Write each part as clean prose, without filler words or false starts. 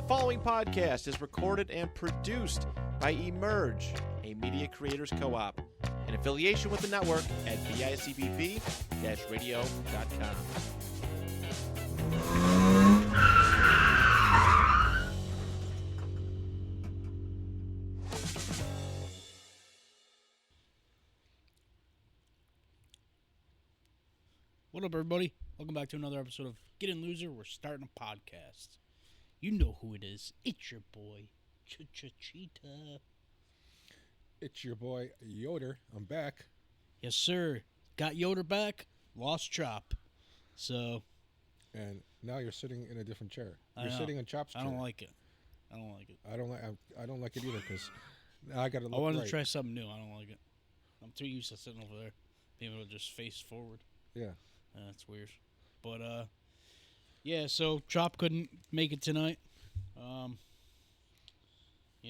following podcast is recorded and produced by Emerge, a media creators co-op, in affiliation with the network at bicbp-radio.com. What up, everybody? Welcome back to another episode of Get In Loser. We're starting a podcast. You know who it is. It's your boy, Cheetah. It's your boy, Yoder. I'm back. Yes, sir. Got Yoder back. Lost Chop. So. And now you're sitting in a different chair. I You're know. sitting in Chop's chair. I don't like it. I don't like it. I don't like it either because now I got to look I wanted right. to try something new. I don't like it. I'm too used to sitting over there, being able to just face forward. Yeah. That's weird. But, yeah, so Chop couldn't make it tonight. You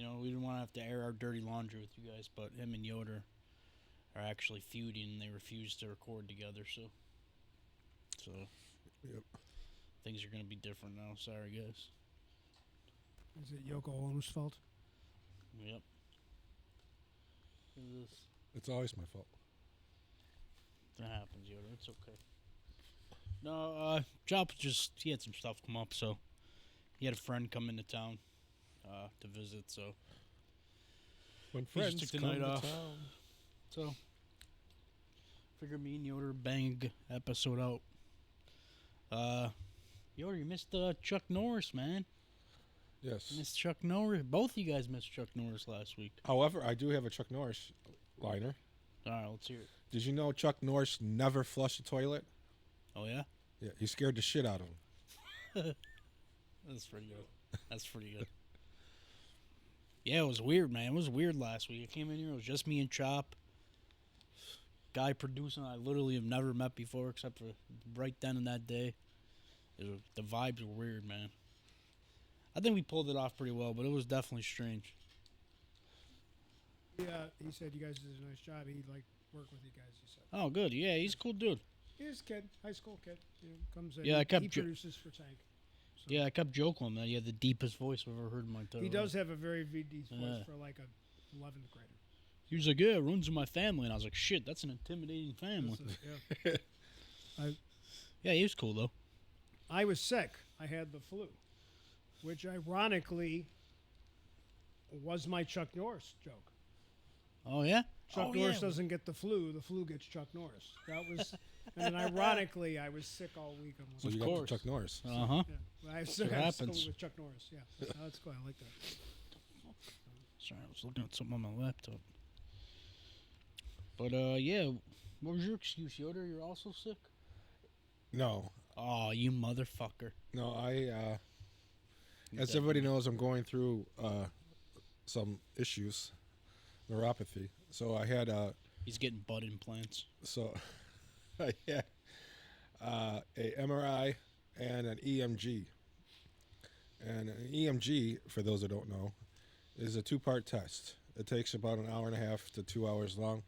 know, we didn't want to have to air our dirty laundry with you guys, but him and Yoder are actually feuding, and they refuse to record together, so Yep. things are going to be different now. Sorry, guys. Is it Yoko Ono's fault? Yep. What is this? It's always my fault. That happens, Yoder. It's okay. No, Chop he had some stuff come up, so he had a friend come into town to visit, so When he just friends took the come night to off. town. So, figure me and Yoder bang episode out. Yoder, you missed Chuck Norris, man. Yes. You missed Chuck Norris. Both of you guys missed Chuck Norris last week. However, I do have a Chuck Norris liner. All right, let's hear it. Did you know Chuck Norris never flushed a toilet? Oh, yeah? Yeah, he scared the shit out of him. That's pretty good. That's pretty good. Yeah, it was weird, man. It was weird last week. I came in here, it was just me and Chop. Guy producing I literally have never met before except for right then and that day. The vibes were weird, man. I think we pulled it off pretty well, but it was definitely strange. Yeah, he said you guys did a nice job. He liked work with you guys, he said. Oh, good. Yeah, he's a cool dude. He's a kid, high school kid. You know, comes in. Yeah, I kept he produces for Tank. So Yeah, I kept joking that he had the deepest voice I've ever heard in my entire he life. does have a very deep voice Yeah. for like a 11th grader. He was like, yeah, it runs in my family. And I was like, shit, that's an intimidating family. Yeah. Yeah, he was cool, though. I was sick. I had the flu, which ironically was my Chuck Norris joke. Oh, yeah? Chuck Norris doesn't get the flu gets Chuck Norris. That was, and then ironically, I was sick all week. So Of you course. got the Chuck Norris. Uh-huh. Yeah. I was That's what happens. still with Chuck Norris. Yeah, that's cool. I like that. Sorry, I was looking at something on my laptop. But, yeah, what was your excuse, Yoder? You're also sick? No. Oh, you motherfucker. No, as everybody knows, I'm going through some issues, neuropathy. So I had He's getting butt implants. I had a MRI and an EMG. And an EMG, for those that don't know, is a 2-part test. It takes about an hour and a half to 2 hours long.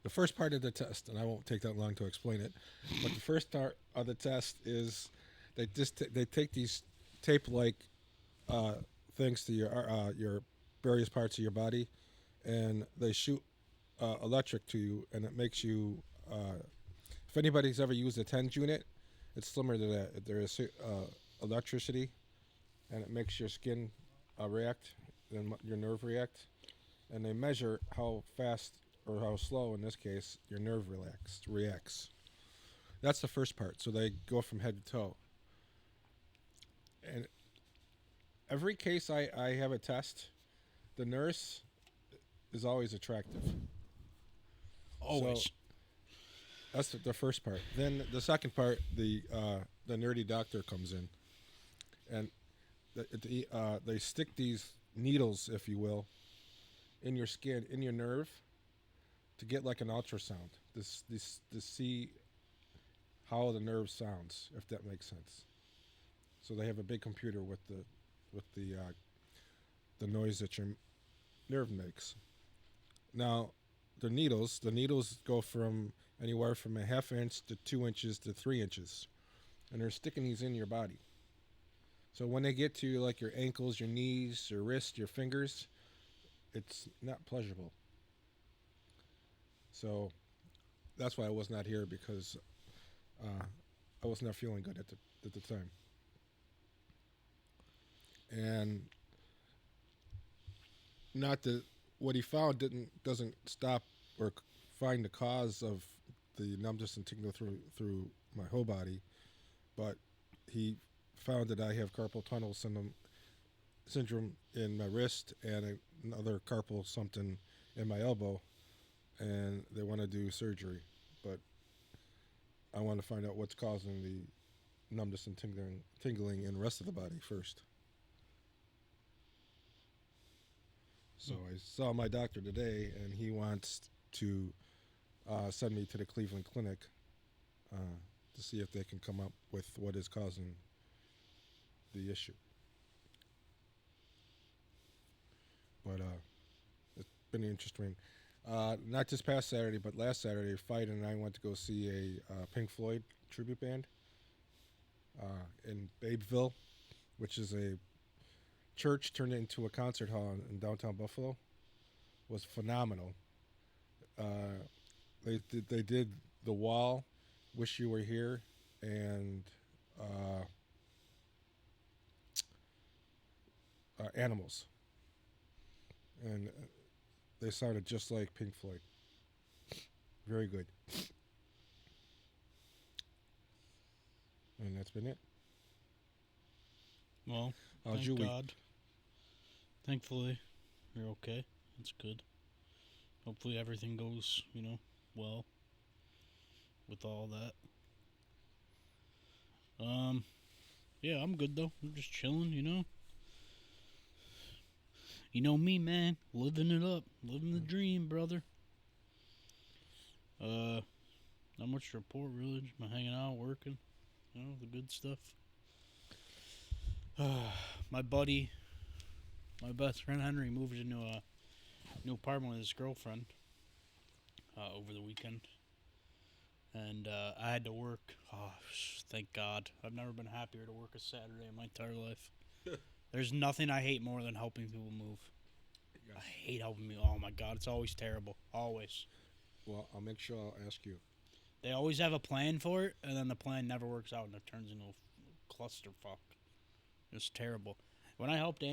The first part of the test, and I won't take that long to explain it, but the first part of the test is they take these tape-like things to your various parts of your body, and they shoot electric to you, and it makes you. If anybody's ever used a TENS unit, it's similar to that. There is electricity, and it makes your skin react, and your nerve react, and they measure how fast or how slow, in this case, your nerve reacts. That's the first part. So they go from head to toe. And every case I have a test, the nurse is always attractive. Always. So that's the first part. Then the second part, the nerdy doctor comes in, and they stick these needles, if you will, in your skin, in your nerve, to get like an ultrasound, to see how the nerve sounds, if that makes sense. So they have a big computer with the noise that your nerve makes. Now, the needles go from anywhere from a half inch to 2 inches to 3 inches, and they're sticking these in your body. So when they get to like your ankles, your knees, your wrists, your fingers, it's not pleasurable. So that's why I was not here because I was not feeling good at the time. And not that what he found doesn't stop or find the cause of the numbness and tingling through my whole body, but he found that I have carpal tunnel syndrome in my wrist and another carpal something in my elbow, and they want to do surgery, but I want to find out what's causing the numbness and tingling in the rest of the body first. So I saw my doctor today, and he wants to send me to the Cleveland Clinic to see if they can come up with what is causing the issue. But it's been interesting. Not this past Saturday, but last Saturday, Fight and I went to go see a Pink Floyd tribute band in Babeville, which is a church turned into a concert hall in downtown Buffalo. Was phenomenal. They did The Wall, Wish You Were Here, and Animals, and they sounded just like Pink Floyd. Very good. And that's been it. Well, How's thank your week? God. Thankfully, you're okay. That's good. Hopefully everything goes, well with all that. Yeah, I'm good though. I'm just chilling, You know me, man. Living it up. Living the dream, brother. Not much to report, really. Just been hanging out, working. The good stuff. My buddy, my best friend Henry, moved into a new apartment with his girlfriend over the weekend. And I had to work. Oh, thank God. I've never been happier to work a Saturday in my entire life. There's nothing I hate more than helping people move. Yes. I hate helping people. Oh, my God. It's always terrible. Always. Well, I'll make sure I'll ask you. They always have a plan for it, and then the plan never works out, and it turns into a clusterfuck. It's terrible. When I helped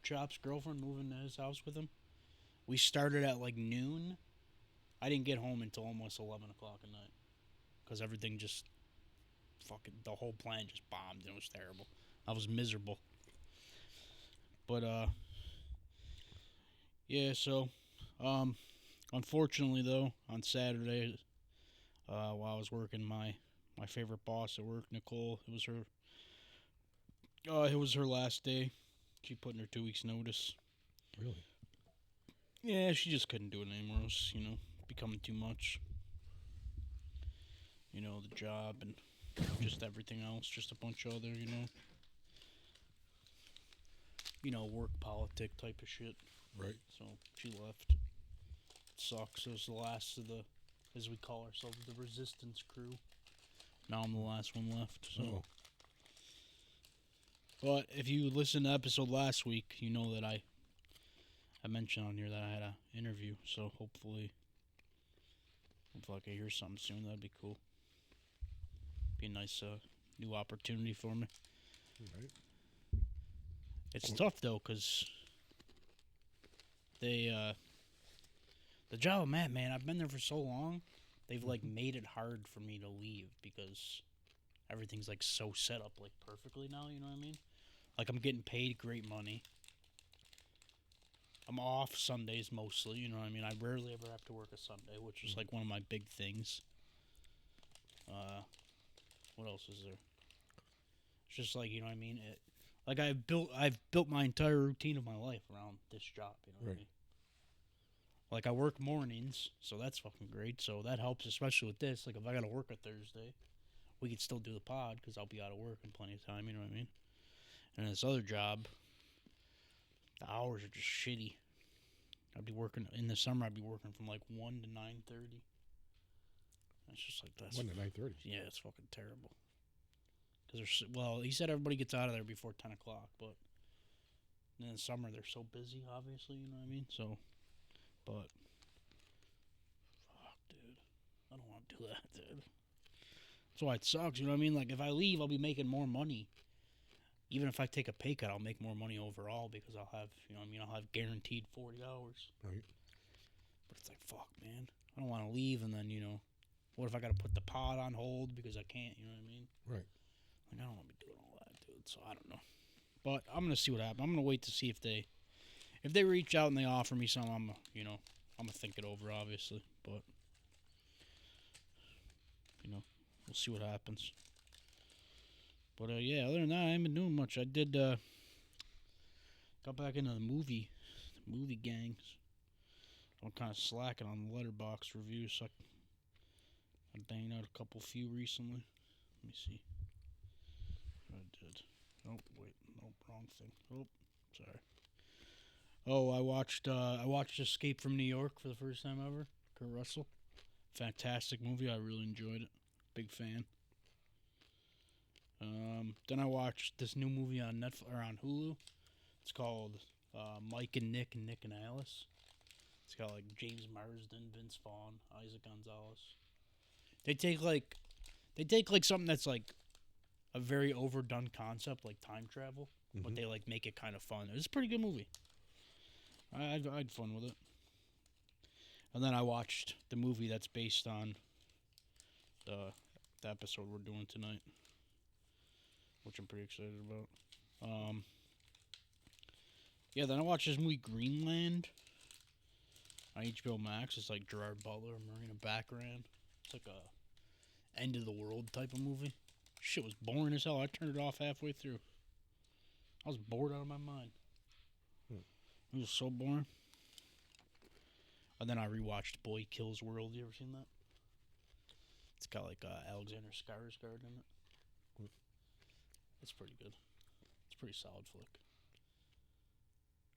Chop's girlfriend move into his house with him, we started at like noon. I didn't get home until almost 11 o'clock at night. Because everything just the whole plan just bombed, and it was terrible. I was miserable. But, yeah, so, unfortunately, though, on Saturday, while I was working, my favorite boss at work, Nicole, it was her last day. She put in her 2 weeks notice. Really? Yeah, she just couldn't do it anymore. It was, becoming too much. The job and just everything else, just a bunch of other, work politic type of shit. Right. So she left. It sucks. It was the last of the, as we call ourselves, the resistance crew. Now I'm the last one left. So. Oh. But if you listened to the episode last week, you know that I mentioned on here that I had an interview. So hopefully I can hear something soon. That'd be cool. Be a nice new opportunity for me. Right. It's tough though, cause the job I'm at, man, I've been there for so long. They've like made it hard for me to leave because everything's like so set up like perfectly now. You know what I mean? Like I'm getting paid great money. I'm off Sundays mostly. You know what I mean? I rarely ever have to work a Sunday, which is like one of my big things. What else is there? It's just like, you know what I mean? Like I've built my entire routine of my life around this job, you know what I mean? Like I work mornings, so that's fucking great. So that helps, especially with this. Like if I got to work a Thursday, we could still do the pod because I'll be out of work in plenty of time, you know what I mean? And this other job, the hours are just shitty. I'd be working, in the summer I'd be working from like 1 to 9:30. It's just like that. 1 to 9:30. Yeah, it's fucking terrible. Because well, he said everybody gets out of there before 10 o'clock, but in the summer they're so busy, obviously, you know what I mean? So, but, fuck, dude. I don't want to do that, dude. That's why it sucks, you know what I mean? Like, if I leave, I'll be making more money. Even if I take a pay cut, I'll make more money overall because I'll have, you know what I mean? I'll have guaranteed 40 hours. Right. But it's like, fuck, man. I don't want to leave and then, what if I got to put the pod on hold because I can't, you know what I mean? Right. Like, I don't want to be doing all that, dude. So, I don't know. But I'm going to see what happens. I'm going to wait to see if they reach out and they offer me something, I'm going to think it over, obviously. But, we'll see what happens. But, yeah, other than that, I haven't been doing much. I did, got back into the movie gangs. I'm kind of slacking on the Letterboxd reviews, so I banged out a few recently. Let me see. I did. Oh, wait. Nope, wrong thing. Oh, sorry. Oh, I watched Escape from New York for the first time ever. Kurt Russell. Fantastic movie. I really enjoyed it. Big fan. Then I watched this new movie on Netflix or on Hulu. It's called Mike and Nick and Alice. It's got like James Marsden, Vince Vaughn, Isaac Gonzalez. They take like something that's like a very overdone concept, like time travel, but they like make it kind of fun. It's a pretty good movie. I had fun with it. And then I watched the movie that's based on the episode we're doing tonight, which I'm pretty excited about. Yeah, then I watched this movie Greenland on HBO Max. It's like Gerard Butler, Marina Baccarin. It's like a end of the world type of movie. Shit was boring as hell. I turned it off halfway through. I was bored out of my mind. It was so boring. And then I rewatched Boy Kills World. You ever seen that? It's got like Alexander Skarsgård in it. It's pretty good. It's a pretty solid flick.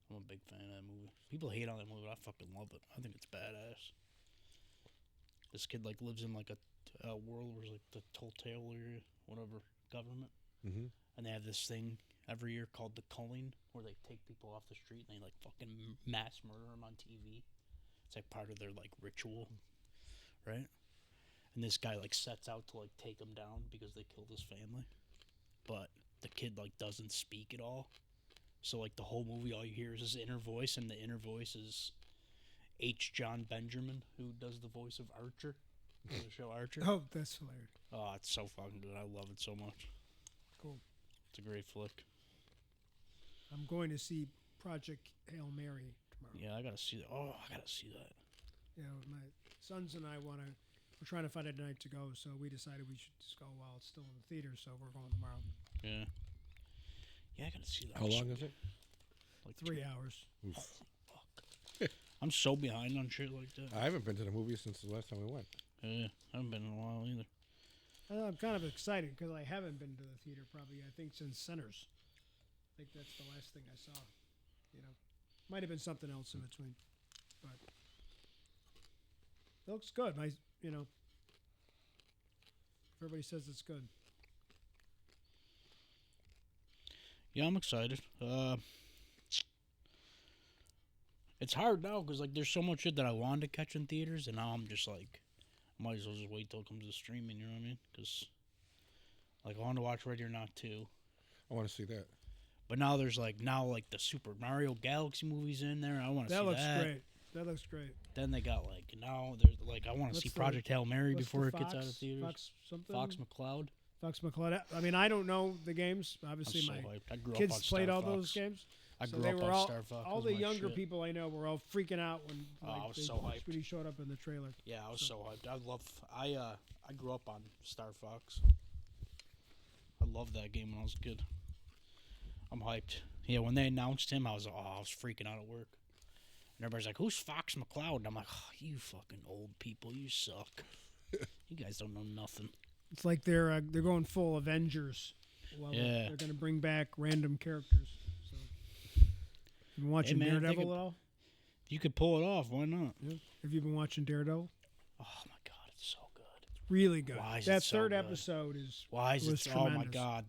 I'm a big fan of that movie. People hate on that movie, but I fucking love it. I think it's badass. This kid like lives in like a world where like the Telltale area, whatever government, and they have this thing every year called the culling, where they take people off the street and they like fucking mass murder them on TV. It's like part of their like ritual, right? And this guy like sets out to like take them down because they killed his family, but the kid like doesn't speak at all. So like the whole movie, all you hear is his inner voice, and the inner voice is H. John Benjamin, who does the voice of Archer, the show Archer. Oh, that's hilarious. Oh, it's so fucking good. I love it so much. Cool. It's a great flick. I'm going to see Project Hail Mary tomorrow. Yeah, I gotta see that. Oh, I gotta see that. Yeah, my sons and I we're trying to find a night to go, so we decided we should just go while it's still in the theater, so we're going tomorrow. Yeah. Yeah, I gotta see that. How long is it? Like 3 hours. Holy fuck. I'm so behind on shit like that. I haven't been to the movies since the last time we went. Yeah, I haven't been in a while either. I'm kind of excited because I haven't been to the theater probably, I think, since Sinners. I think that's the last thing I saw. Might have been something else in between, but it looks good. Everybody says it's good. Yeah, I'm excited. It's hard now because like there's so much shit that I wanted to catch in theaters, and now I'm just like, I might as well just wait till it comes to streaming. You know what I mean? Because like I wanted to watch Ready or Not 2. I want to see that. But now there's like the Super Mario Galaxy movies in there. I want to see that. That looks great. That looks great. Then they got like now there's like I want to see Project Hail Mary before it gets out of theaters. Fox something. Fox McCloud. Fox McCloud. I mean, I don't know the games. Obviously, I'm so my hyped. I grew kids up on played Star all Fox. those games. I So grew they up were on Star Fox. all was the my younger shit. people I know were all freaking out when I was so hyped when he showed up in the trailer. Yeah, I was so hyped. I grew up on Star Fox. I loved that game when I was a kid. I'm hyped. Yeah, when they announced him, I was freaking out at work. And everybody's like, "Who's Fox McCloud?" And I'm like, "Oh, you fucking old people, you suck. You guys don't know nothing." It's like they're going full Avengers. Yeah. They're going to bring back random characters. So, you been watching man, Daredevil at all? You could pull it off. Why not? Yeah. Have you been watching Daredevil? Oh my god, it's so good. Really good. Why is That it so third good? episode is Why is was it? Oh my tremendous. God,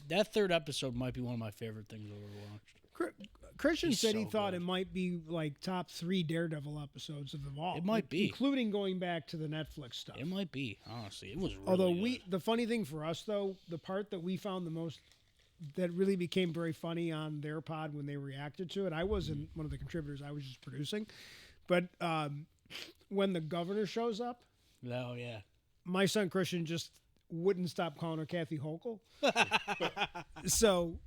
that third episode might be one of my favorite things I've ever watched. Christian He's said he so thought good. it might be like top 3 Daredevil episodes of them all. It might be. including going back to the Netflix stuff. It might be, honestly. It was really Although good. the funny thing for us though, the part that we found the most that really became very funny on their pod when they reacted to it. I wasn't one of the contributors. I was just producing, but when the governor shows up, Oh yeah. my son Christian just wouldn't stop calling her Kathy Hochul. So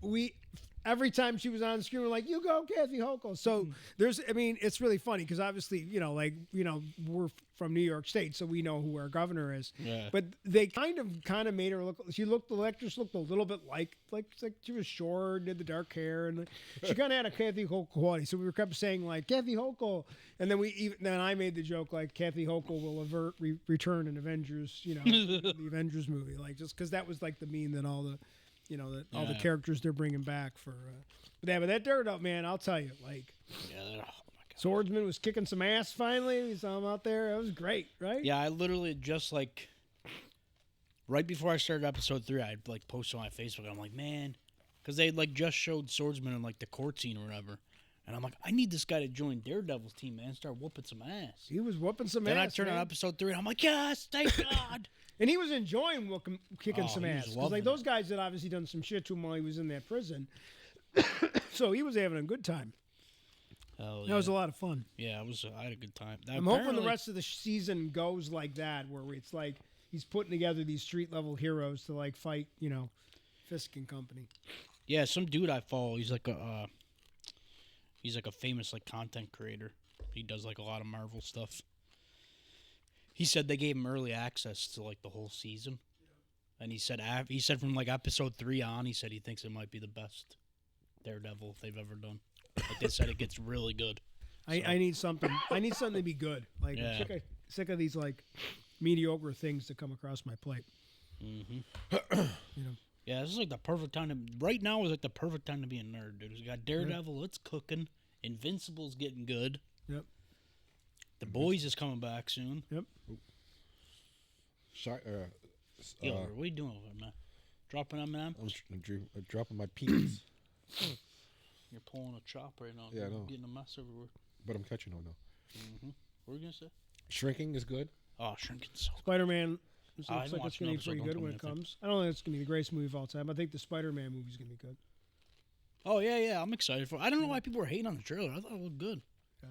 every time she was on screen, we're like, "You go, Kathy Hochul." So it's really funny because obviously, we're from New York State, so we know who our governor is. Yeah. But they kind of made her look. The actress looked a little bit like she was short, did the dark hair, and she kind of had a Kathy Hochul quality. So we kept saying like Kathy Hochul, and then I made the joke like Kathy Hochul will return in Avengers, the Avengers movie, like just because that was like the meme that all the. All the characters they're bringing back for. But that Daredevil, man, I'll tell you, like, Yeah. Oh my God. Swordsman was kicking some ass finally. We saw him out there. It was great, right? Yeah, I literally just like right before I started episode 3, I'd like post on my Facebook. I'm like, man, because they like just showed Swordsman in like the court scene or whatever, and I'm like, I need this guy to join Daredevil's team, man. Start whooping some ass. He was whooping some Then ass. I turn on man. episode 3, and I'm like, yes, thank God. And he was enjoying kicking Oh, some he was ass. Because, loving like, those guys had obviously done some shit to him while he was in that prison. So he was having a good time. Hell That was a lot of fun. Yeah, I had a good time. I'm hoping the rest of the season goes like that, where it's like he's putting together these street-level heroes to, like, fight, Fisk and company. Yeah, some dude I follow. He's like a famous like content creator. He does like a lot of Marvel stuff. He said they gave him early access to like the whole season, and he said from like episode 3 on, he said he thinks it might be the best Daredevil they've ever done. Like they said, it gets really good. I need something. I need something to be good. Like Yeah. I'm sick of these like mediocre things to come across my plate. Yeah, this is like the perfect time to. Right now is like the perfect time to be a nerd, dude. We got Daredevil, it's cooking. Invincible's getting good. Yep. The Boys is coming back soon. Yep. Yo, what are you doing over there, man? Dropping M&M? I'm dropping my peanuts, You're pulling a chop right now. Yeah, I dude. know. Getting a mess everywhere. but I'm catching on now. What were you gonna say? Shrinking is good. Oh, shrinking so. Spider-Man looks I like haven't it's watched going an to be pretty episode. good Don't when it tell me comes. I don't think it's going to be the greatest movie of all time. I think the Spider-Man movie is going to be good. Oh yeah, I'm excited for. I don't know why people were hating on the trailer. I thought it looked good. Yeah.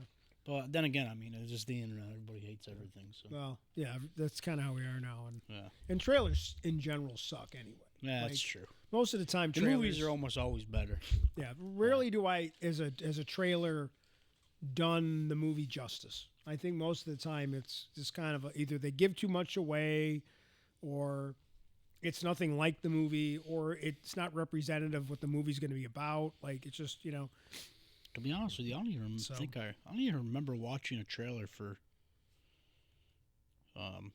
But then again, I mean, it's just the internet. Everybody hates everything. So Well, yeah, that's kind of how we are now. And yeah, and trailers in general suck anyway. yeah, that's Like, true. Most of the time, The trailers, movies are almost always better. Yeah, rarely do I, as a trailer, done the movie justice. I think most of the time it's just kind of either they give too much away, or it's nothing like the movie, or it's not representative of what the movie's going to be about. Like it's just To be honest with you, I don't even So- I don't even remember watching a trailer for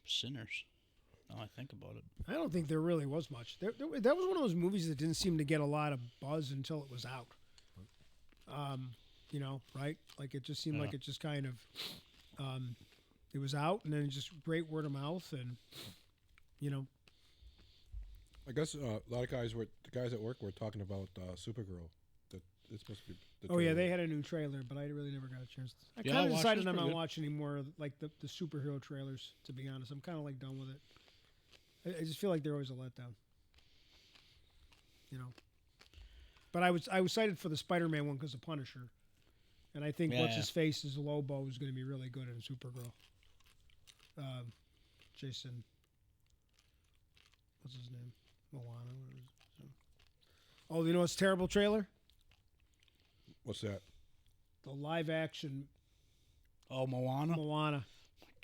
Sinners. Now I think about it. I don't think there really was much. That was one of those movies that didn't seem to get a lot of buzz until it was out. Right? Like it just seemed like it just kind of, it was out, and then just great word of mouth, and I guess a lot of the guys at work were talking about Supergirl. That it's supposed to be. Oh yeah, they had a new trailer, but I really never got a chance. I Yeah, I kind of watched it. decided It's I'm pretty not good. watching any more like the superhero trailers. To be honest, I'm kind of like done with it. I just feel like they're always a letdown. But I was excited for the Spider-Man one because of Punisher, and I think what's his face is Lobo is going to be really good in Supergirl. Jason, what's his name? Moana. What is it? Oh, you know what's a terrible trailer? What's that? The live action Oh, Moana.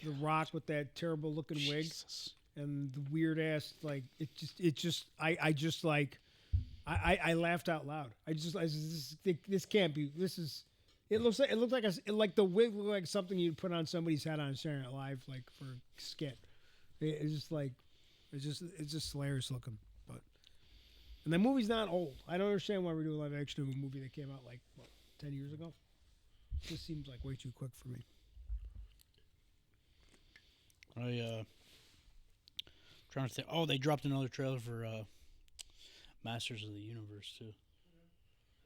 The Rock with that terrible looking wig Jesus. and the weird ass like I laughed out loud. This can't be. It looked like the wig looked like something you'd put on somebody's head on Saturday Night Live like for a skit. It's just hilarious looking. But and the movie's not old. I don't understand why we're doing a live action of a movie that came out like 10 years ago. It just seems like way too quick for me. Trying to think. Oh, they dropped another trailer for Masters of the Universe too.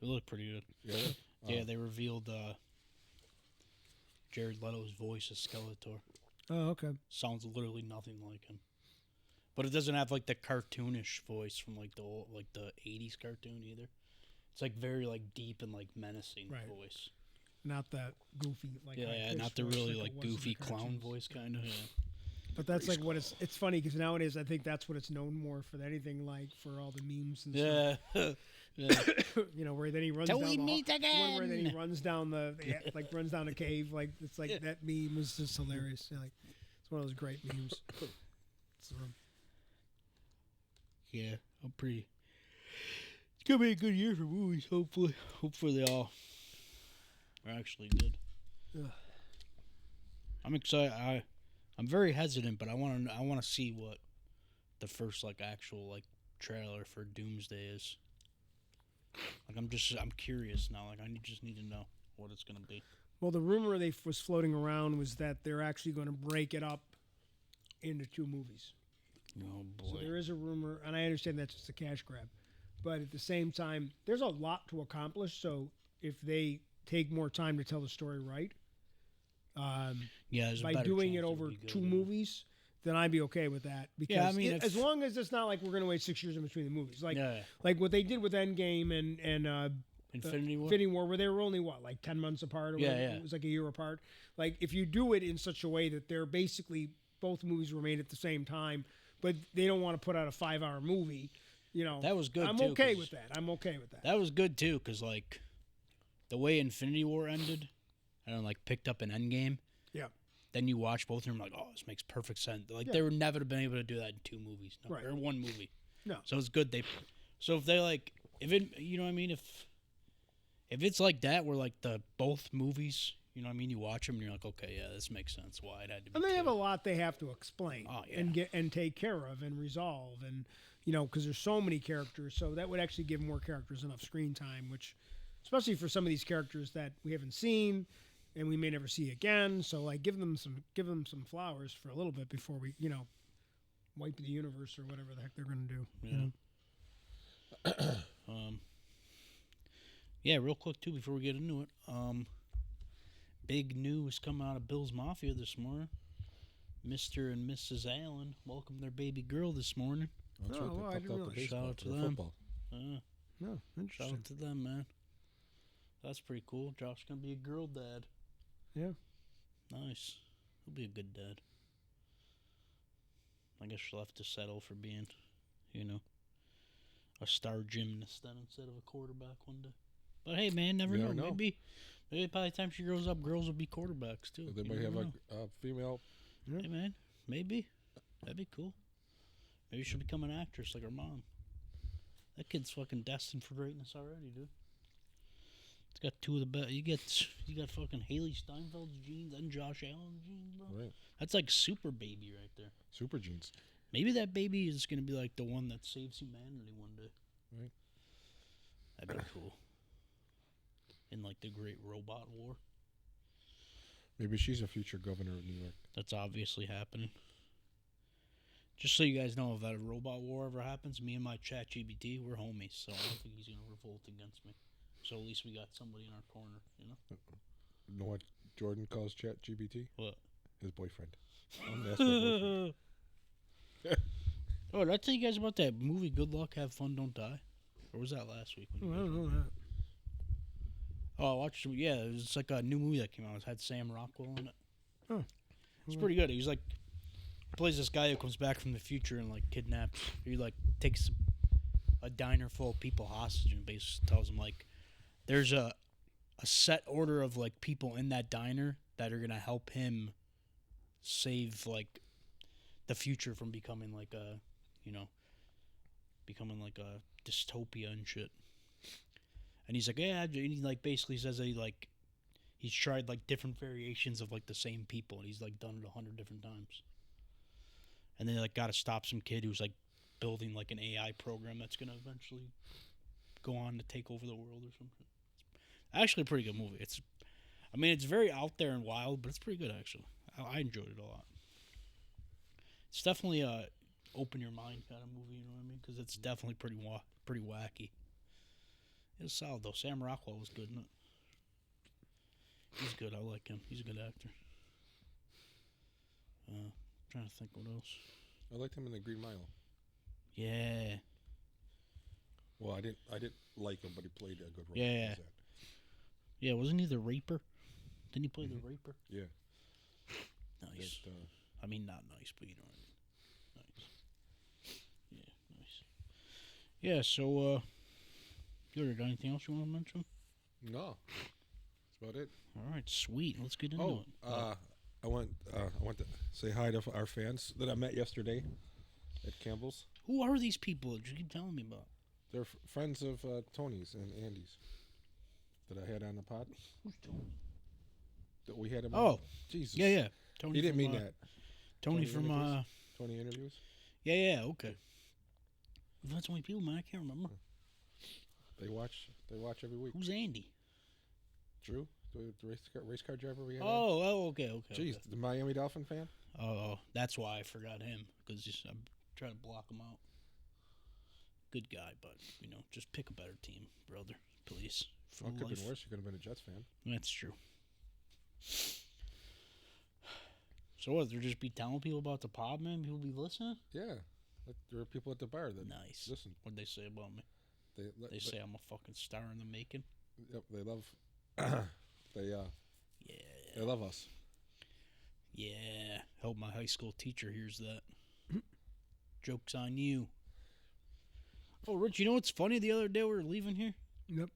It looked pretty good. Yeah. Yeah, they revealed Jared Leto's voice as Skeletor. Oh, okay. Sounds literally nothing like him, but it doesn't have like the cartoonish voice from like the old, like the '80s cartoon either. It's like very like deep and like menacing Right. voice. Not that goofy like. Yeah, his not the voice really it like was in the goofy clown cartoons. voice kind of. Yeah. But that's like what it's funny because nowadays I think that's what it's known more for anything like for all the memes and stuff. Yeah. Yeah. You know, where then he runs Till down we the meet one where then he again. runs down like runs down a cave. Like it's like that meme is just hilarious. Like it's one of those great memes. So, Yeah, I'm pretty. It's gonna be a good year for movies. Hopefully they all are actually good. Ugh. I'm excited. I'm very hesitant, but I want to see what the first like actual like trailer for Doomsday is. Like I'm curious now. Like just need to know what it's gonna be. well, the rumor was floating around was that they're actually going to break it up into 2 movies. Oh So boy. there is a rumor, and I understand that's just a cash grab. But at the same time, there's a lot to accomplish. So if they take more time to tell the story right, Yeah, there's a by better doing chance it it'll over be good, 2 yeah. movies, then I'd be okay with that. Because Yeah, I mean, as long as it's not like we're going to wait 6 years in between the movies, like Yeah. like what they did with Endgame and Infinity War. Infinity War, where they were only like 10 months apart, or Yeah, whatever. yeah. It was like a year apart. Like if you do it in such a way that they're basically both movies were made at the same time, but they don't want to put out a 5-hour movie, you know. That was good, I'm too, okay 'cause with that. I'm okay with that. That was good too, because like the way Infinity War ended, and then like picked up an Endgame. Yeah. Then you watch both of them, like, oh, this makes perfect sense. Like Yeah. they would never have been able to do that in 2 movies, Right. or 1 movie. No. So it's good so if they like, if it, you know what I mean, if it's like that, where like the both movies, you know what I mean, you watch them and you're like, okay, yeah, this makes sense. Why it had to be. And they 2. have a lot they have to explain Oh, yeah. and get and take care of and resolve, and you know, because there's so many characters, so that would actually give more characters enough screen time, which, especially for some of these characters that we haven't seen and we may never see again. So like, give them some flowers for a little bit before we, you know, wipe the universe or whatever the heck they're gonna do. Yeah. Yeah, real quick too before we get into it. Big news coming out of Bill's Mafia this morning. Mr. and Mrs. Allen welcomed their baby girl this morning. That's Oh, right. well, I They didn't popped out the realize. baseball Shout out for to the them. football. No, Shout interesting. out to them, man. That's pretty cool. Josh's gonna be a girl dad. Yeah. Nice. He'll be a good dad. I guess she'll have to settle for being, you know, a star gymnast then instead of a quarterback one day. But hey, man, never You know. never know. Maybe by the time she grows up, girls will be quarterbacks too. They You might have never a know. female. Hey, man, maybe. That'd be cool. Maybe she'll become an actress like her mom. That kid's fucking destined for greatness already, dude. It's got 2 of the best. You got fucking Haley Steinfeld's genes and Josh Allen's genes, bro. Right. That's like super baby right there. Super genes. Maybe that baby is gonna be like the one that saves humanity one day. Right. That'd be cool. In like the Great Robot War. Maybe she's a future governor of New York. That's obviously happening. Just so you guys know, if that robot war ever happens, me and my chat GBT, we're homies, so I don't think he's going to revolt against me. So at least we got somebody in our corner, you know? You know what Jordan calls Chat GBT? What? His boyfriend. I'm gonna ask my boyfriend. Oh, did I tell you guys about that movie, Good Luck, Have Fun, Don't Die? Or was that last week? Oh, I don't know that. Oh, I watched it. Yeah, it was like a new movie that came out. It had Sam Rockwell in it. Oh. It's pretty good. He's like, plays this guy who comes back from the future and like kidnaps. He like takes a diner full of people hostage and basically tells them like, there's a set order of like people in that diner that are gonna help him save like the future from becoming like a, you know, becoming like a dystopia and shit. And he's like, yeah, and he like basically says that he's tried like different variations of like the same people, and he's like done it 100 different times. And they like got to stop some kid who's like building like an AI program that's gonna eventually go on to take over the world or something. It's actually a pretty good movie. It's very out there and wild, but it's pretty good actually. I enjoyed it a lot. It's definitely open your mind kind of movie. You know what I mean? Because it's definitely pretty wacky. It was solid though. Sam Rockwell was good in it. He's good. I like him. He's a good actor. Trying to think what else. I liked him in The Green Mile. Yeah. Well, I didn't like him, but he played a good role. Yeah. as that. Yeah, wasn't he the Reaper? Didn't he play the Reaper? Yeah. Nice. That, I mean, not nice, but you know what I mean. Nice. Yeah, nice. Yeah, so, you got anything else you want to mention? no, that's about it. All right, sweet. Let's get into Oh, it. I want to say hi to our fans that I met yesterday at Campbell's. Who are these people that you keep telling me about? They're friends of Tony's and Andy's that I had on the pod. Who's Tony? That we had him. Oh, on. Jesus. yeah. Tony He didn't from, mean that. Tony Tony from, interviews? Tony interviews. yeah, okay. That's only people, man. I can't remember. They watch every week. Who's Andy? Drew, the race car driver we had. on? Oh, okay. Jeez, Okay. the Miami Dolphin fan. Oh, that's why I forgot him, because I'm trying to block him out. Good guy, but, just pick a better team, brother, please. For Well, it could have life. been worse. You could have been a Jets fan. That's true. So what, they'll just be telling people about the pod, man? People be listening? Yeah, like, there are people at the bar that Nice. listen. What'd they say about me? They say I'm a fucking star in the making? Yep, they love. they Yeah. love us. Yeah. Hope my high school teacher hears that. Joke's on you. Oh, Rich, you know what's funny? The other day we were leaving here. Yep.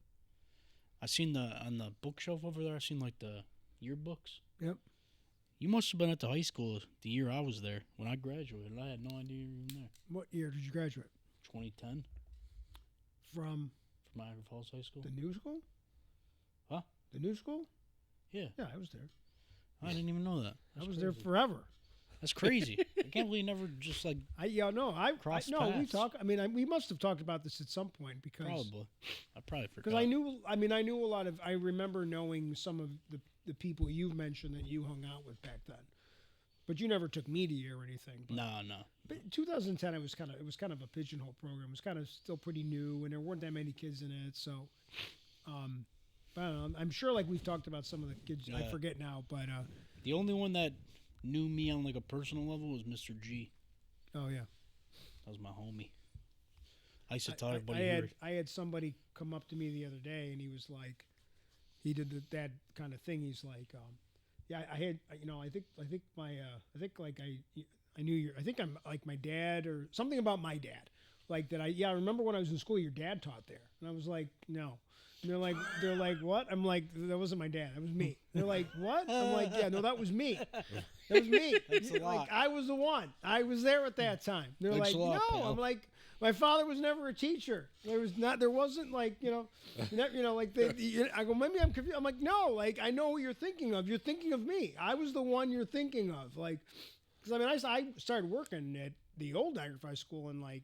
I seen on the bookshelf over there, I seen like the yearbooks. Yep. You must have been at the high school the year I was there. When I graduated, I had no idea you were even there. What year did you graduate? 2010 From from Niagara Falls High School. the new school? Huh? The new school? Yeah. Yeah, I was there. I didn't even know that. I was there forever. That's crazy. I can't believe you never just like Crossed we paths. talk. I mean, we must have talked about this at some point because I probably forgot. because I knew a lot of. I remember knowing some of the people you've mentioned that you hung out with back then, but you never took media or anything. But, No. But 2010, it was kind of a pigeonhole program. It was kind of still pretty new, and there weren't that many kids in it. So, but I don't know. I'm sure like we've talked about some of the kids. I Yeah. forget now, but The only one that knew me on like a personal level was Mr. G. oh yeah. That was my homie. I used to tell everybody. I had somebody come up to me the other day, and he was like, he did that kind of thing. He's like, yeah, I had, I knew I think I'm like my dad or something about my dad. Like that I remember when I was in school, your dad taught there. And I was like, no. And they're like, what? I'm like, that wasn't my dad. That was me. They're like, what? I'm like, yeah, no, that was me. That was me. Thanks a lot. Like, I was the one. I was there at that time. They're Thanks like, a lot, no. pal. I'm like, my father was never a teacher. There wasn't like, like I go, maybe I'm confused. I'm like, no, like, I know what you're thinking of. You're thinking of me. I was the one you're thinking of. Like, because I mean, I started working at the old Niagara High School in like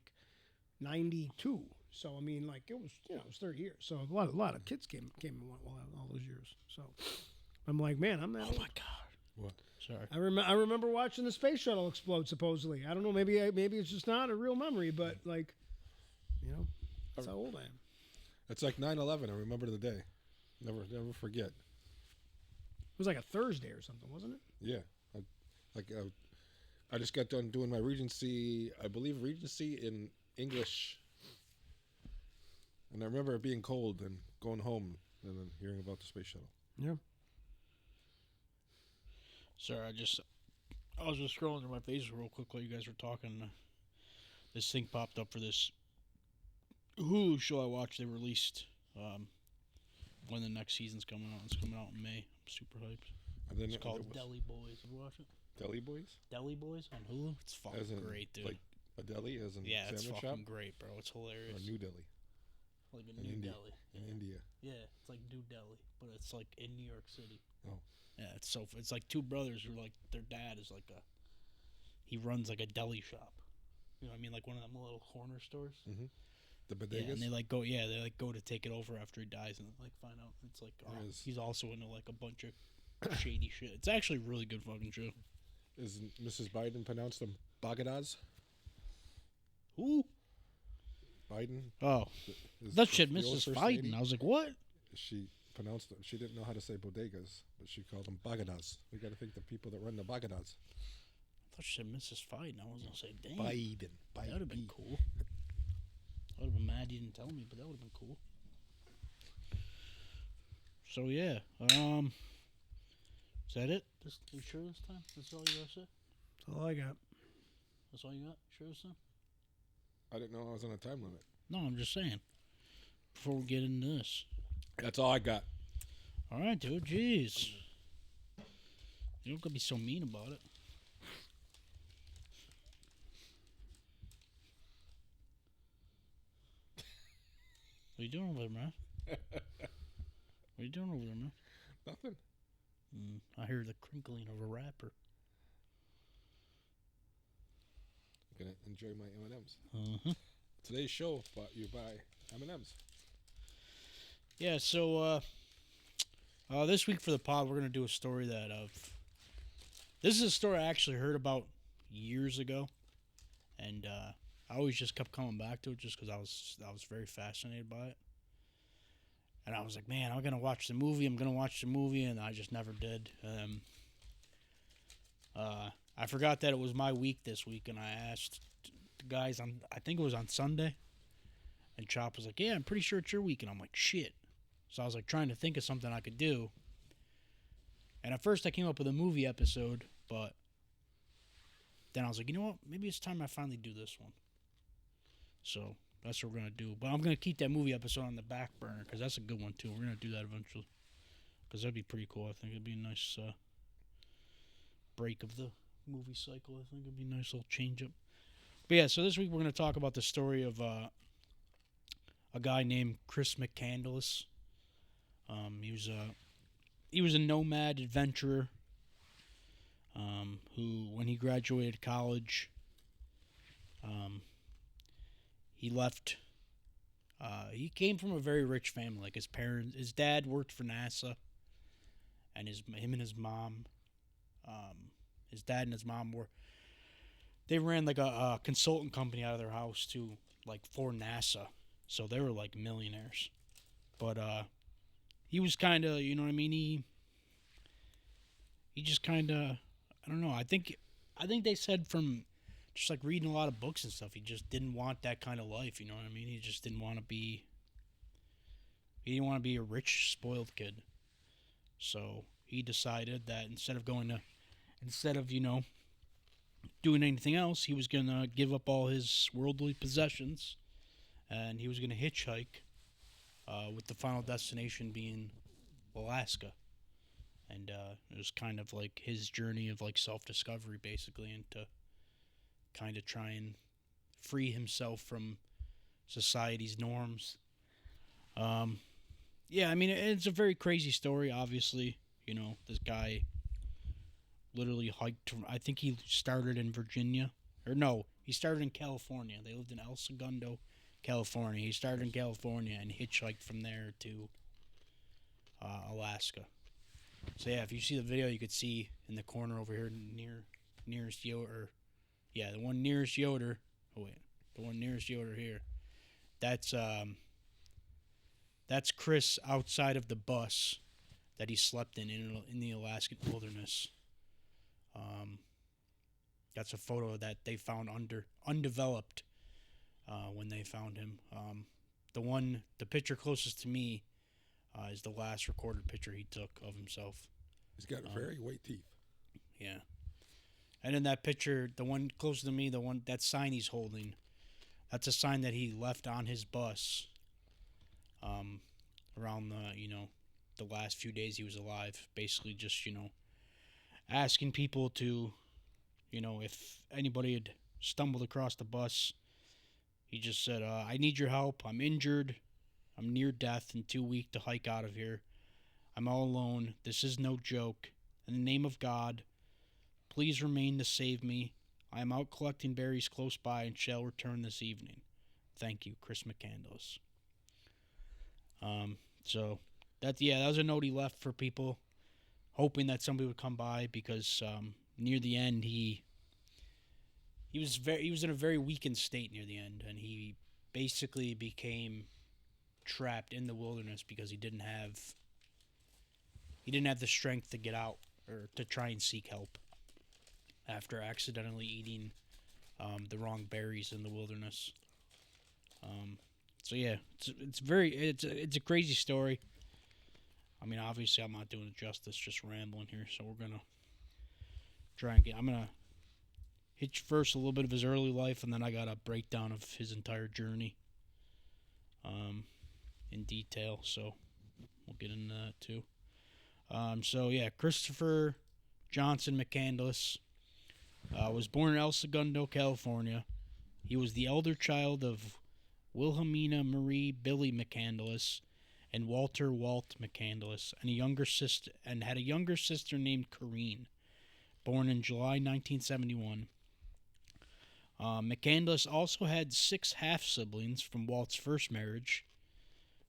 92. So I mean, like it was, it was 30 years. So a lot of kids came and went all those years. So I'm like, man, I'm that. Oh old. my god! What? Sorry. I remember watching the space shuttle explode. Supposedly, I don't know. Maybe it's just not a real memory, but like, that's how old I am. It's like 9/11. I remember the day. Never forget. It was like a Thursday or something, wasn't it? Yeah. I just got done doing my Regency. I believe Regency in English. And I remember it being cold and going home and then hearing about the space shuttle. Yeah. Sorry, I was just scrolling through my Facebook real quick while you guys were talking. This thing popped up for this Hulu show I watched. They released when the next season's coming out. It's coming out in May. I'm super hyped. And then It's called it was Deli Boys. Have you watched it? Deli Boys? Deli Boys on Hulu. It's As fucking in, great, dude. Like a deli, as in Yeah, it's sandwich fucking shop? great, bro. It's hilarious. Or a new deli Like a in new India. deli. In Yeah. India. Yeah, it's like New Delhi, but it's like in New York City. Oh. Yeah, it's like two brothers who like their dad is like he runs like a deli shop. You know what I mean? Like one of them little corner stores. Mm-hmm. The bodegas? Yeah, and they go to take it over after he dies and like find out it's like he's also into like a bunch of shady shit. It's actually a really good fucking show. Is Mrs. Biden pronounced them Bagadas? Who? Biden. Oh, is that shit, the Mrs. first Biden. lady. I was like, what? She pronounced it. She didn't know how to say bodegas, but she called them bagadas. We got to think the people that run the bagadas. I thought she said Mrs. Biden. I was gonna say, damn. Biden. That would have been cool. I would have been mad you didn't tell me, but that would have been cool. So yeah, is that it? You sure this time? That's all you gotta say? That's all I got. That's all you got? Sure this time? I didn't know I was on a time limit. No, I'm just saying. Before we get into this. That's all I got. All right, dude. Jeez. You don't gotta be so mean about it. What are you doing over there, man? What are you doing over there, man? Nothing. I hear the crinkling of a wrapper. I'm gonna enjoy my M&Ms. Uh-huh. Today's show brought you by M&Ms. Yeah, so this week for the pod, we're going to do a story that this is a story I actually heard about years ago, and I always just kept coming back to it just because I was very fascinated by it. And I was like, man, I'm going to watch the movie, and I just never did. I forgot that it was my week this week, and I asked the guys I think it was on Sunday, and Chop was like, yeah, I'm pretty sure it's your week, and I'm like, shit. So I was like trying to think of something I could do. And at first I came up with a movie episode, but then I was like, you know what? Maybe it's time I finally do this one. So that's what we're going to do. But I'm going to keep that movie episode on the back burner because that's a good one too. We're going to do that eventually because that'd be pretty cool. I think it'd be a nice break of the movie cycle. I think it'd be a nice little change up. But yeah, so this week we're going to talk about the story of a guy named Chris McCandless. He was a nomad adventurer who, when he graduated college, he left. He came from a very rich family. Like his dad worked for NASA, and him and his mom, his dad and his mom they ran like a consultant company out of their house for NASA. So they were like millionaires. But he was kind of, you know what I mean? He just kind of, I don't know. I think they said from just like reading a lot of books and stuff, he just didn't want that kind of life, you know what I mean? He just didn't want to be a rich, spoiled kid. So he decided that instead of, you know, doing anything else, he was going to give up all his worldly possessions and he was going to hitchhike, with the final destination being Alaska. And it was kind of like his journey of like self-discovery, basically, and to kind of try and free himself from society's norms. Yeah, I mean, it's a very crazy story, obviously. You know, this guy literally hiked from, I think he started in Virginia. Or no, he started in California. They lived in El Segundo, California. He started in California and hitchhiked from there to Alaska. So yeah, if you see the video, you could see in the corner over here nearest Yoder. Yeah, the one nearest Yoder. Oh wait, the one nearest Yoder here. That's Chris outside of the bus that he slept in the Alaskan wilderness. That's a photo that they found undeveloped when they found him. The picture closest to me is the last recorded picture he took of himself. He's got very white teeth. Yeah. And in that picture, the one closest to me, that sign he's holding, that's a sign that he left on his bus around the last few days he was alive. Basically just, asking people to, if anybody had stumbled across the bus, he just said, I need your help. I'm injured. I'm near death and too weak to hike out of here. I'm all alone. This is no joke. In the name of God, please remain to save me. I am out collecting berries close by and shall return this evening. Thank you, Chris McCandless. So that was a note he left for people, hoping that somebody would come by because near the end he he was in a very weakened state near the end, and he basically became trapped in the wilderness because he didn't have the strength to get out or to try and seek help after accidentally eating the wrong berries in the wilderness. So yeah, it's a crazy story. I mean, obviously, I'm not doing it justice, just rambling here. So we're gonna I'm gonna hit first a little bit of his early life, and then I got a breakdown of his entire journey, in detail. So we'll get into that too. So yeah, Christopher Johnson McCandless was born in El Segundo, California. He was the elder child of Wilhelmina Marie Billy McCandless and Walter Walt McCandless, and had a younger sister named Corrine, born in July 1971. McCandless also had 6 half-siblings from Walt's first marriage,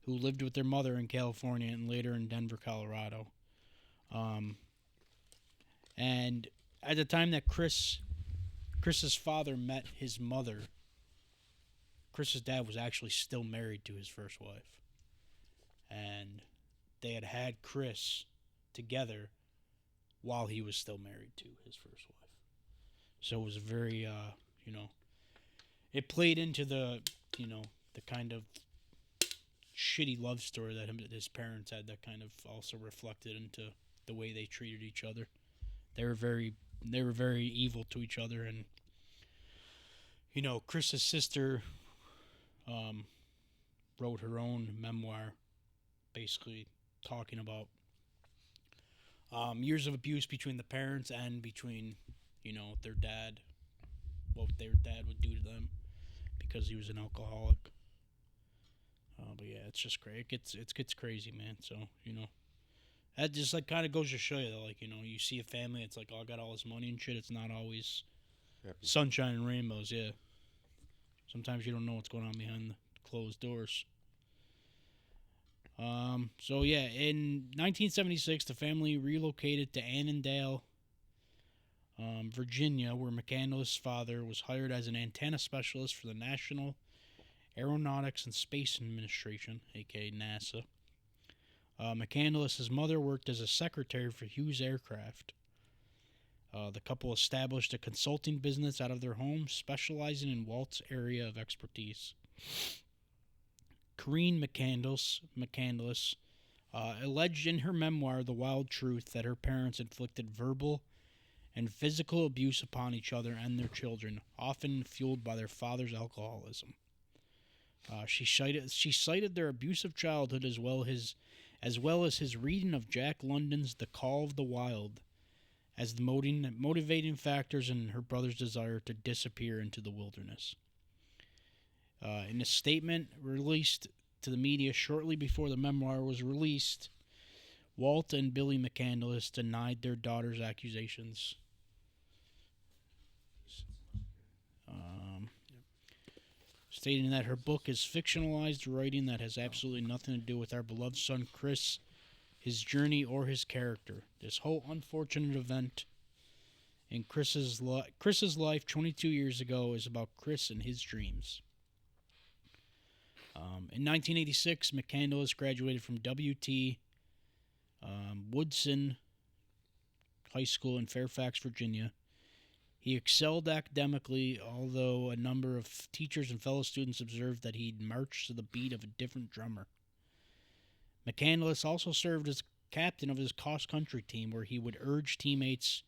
who lived with their mother in California and later in Denver, Colorado. And at the time that Chris's father met his mother, Chris's dad was actually still married to his first wife. And they had Chris together while he was still married to his first wife. So it was very, it played into the kind of shitty love story that his parents had, that kind of also reflected into the way they treated each other. They were very evil to each other, and Chris's sister wrote her own memoir, basically talking about years of abuse between the parents and between their dad, what their dad would do to them because he was an alcoholic. But yeah, it's just great. It gets crazy, man. So that just kind of goes to show you that you see a family, it's like, oh, I got all this money and shit. It's not always sunshine and rainbows. Yeah, sometimes you don't know what's going on behind the closed doors. So yeah, in 1976, the family relocated to Annandale, Virginia, where McCandless' father was hired as an antenna specialist for the National Aeronautics and Space Administration, aka NASA. McCandless' mother worked as a secretary for Hughes Aircraft. The couple established a consulting business out of their home, specializing in Walt's area of expertise. Corrine McCandless alleged in her memoir The Wild Truth that her parents inflicted verbal and physical abuse upon each other and their children, often fueled by their father's alcoholism. She cited their abusive childhood as well as his reading of Jack London's The Call of the Wild as the motivating factors in her brother's desire to disappear into the wilderness. In a statement released to the media shortly before the memoir was released, Walt and Billy McCandless denied their daughter's accusations. Stating that her book is fictionalized writing that has absolutely nothing to do with our beloved son Chris, his journey, or his character. This whole unfortunate event in Chris's life 22 years ago is about Chris and his dreams. In 1986, McCandless graduated from W.T. Woodson High School in Fairfax, Virginia. He excelled academically, although a number of teachers and fellow students observed that he'd marched to the beat of a different drummer. McCandless also served as captain of his cross-country team, where he would urge teammates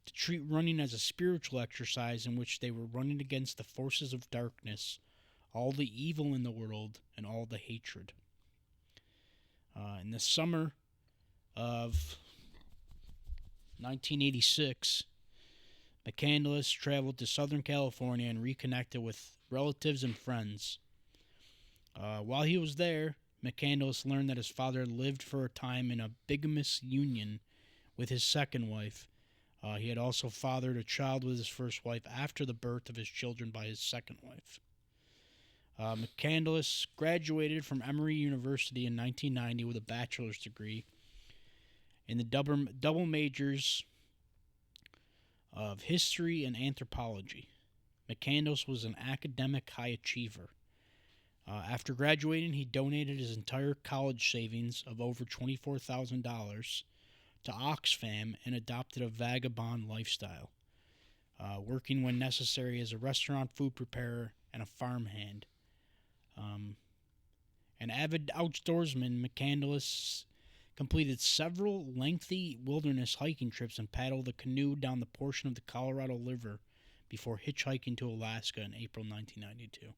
to treat running as a spiritual exercise in which they were running against the forces of darkness, all the evil in the world, and all the hatred. In the summer of 1986, McCandless traveled to Southern California and reconnected with relatives and friends. While he was there, McCandless learned that his father lived for a time in a bigamous union with his second wife. He had also fathered a child with his first wife after the birth of his children by his second wife. McCandless graduated from Emory University in 1990 with a bachelor's degree in the double majors of history and anthropology. McCandless was an academic high achiever. After graduating, he donated his entire college savings of over $24,000 to Oxfam and adopted a vagabond lifestyle, working when necessary as a restaurant food preparer and a farmhand. An avid outdoorsman, McCandless completed several lengthy wilderness hiking trips and paddled a canoe down the portion of the Colorado River before hitchhiking to Alaska in April 1992.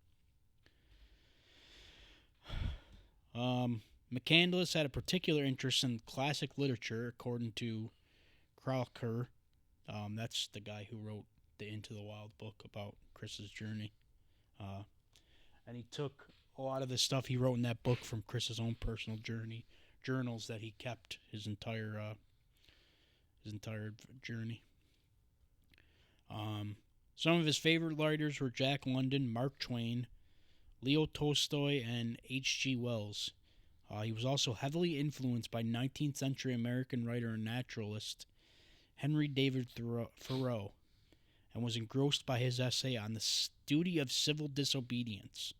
McCandless had a particular interest in classic literature, according to Crocker. That's the guy who wrote the Into the Wild book about Chris's journey. And he took a lot of the stuff he wrote in that book from Chris's own personal journals that he kept his entire journey. Some of his favorite writers were Jack London, Mark Twain, Leo Tolstoy, and H.G. Wells. He was also heavily influenced by 19th century American writer and naturalist Henry David Thoreau, and was engrossed by his essay on the duty of civil disobedience.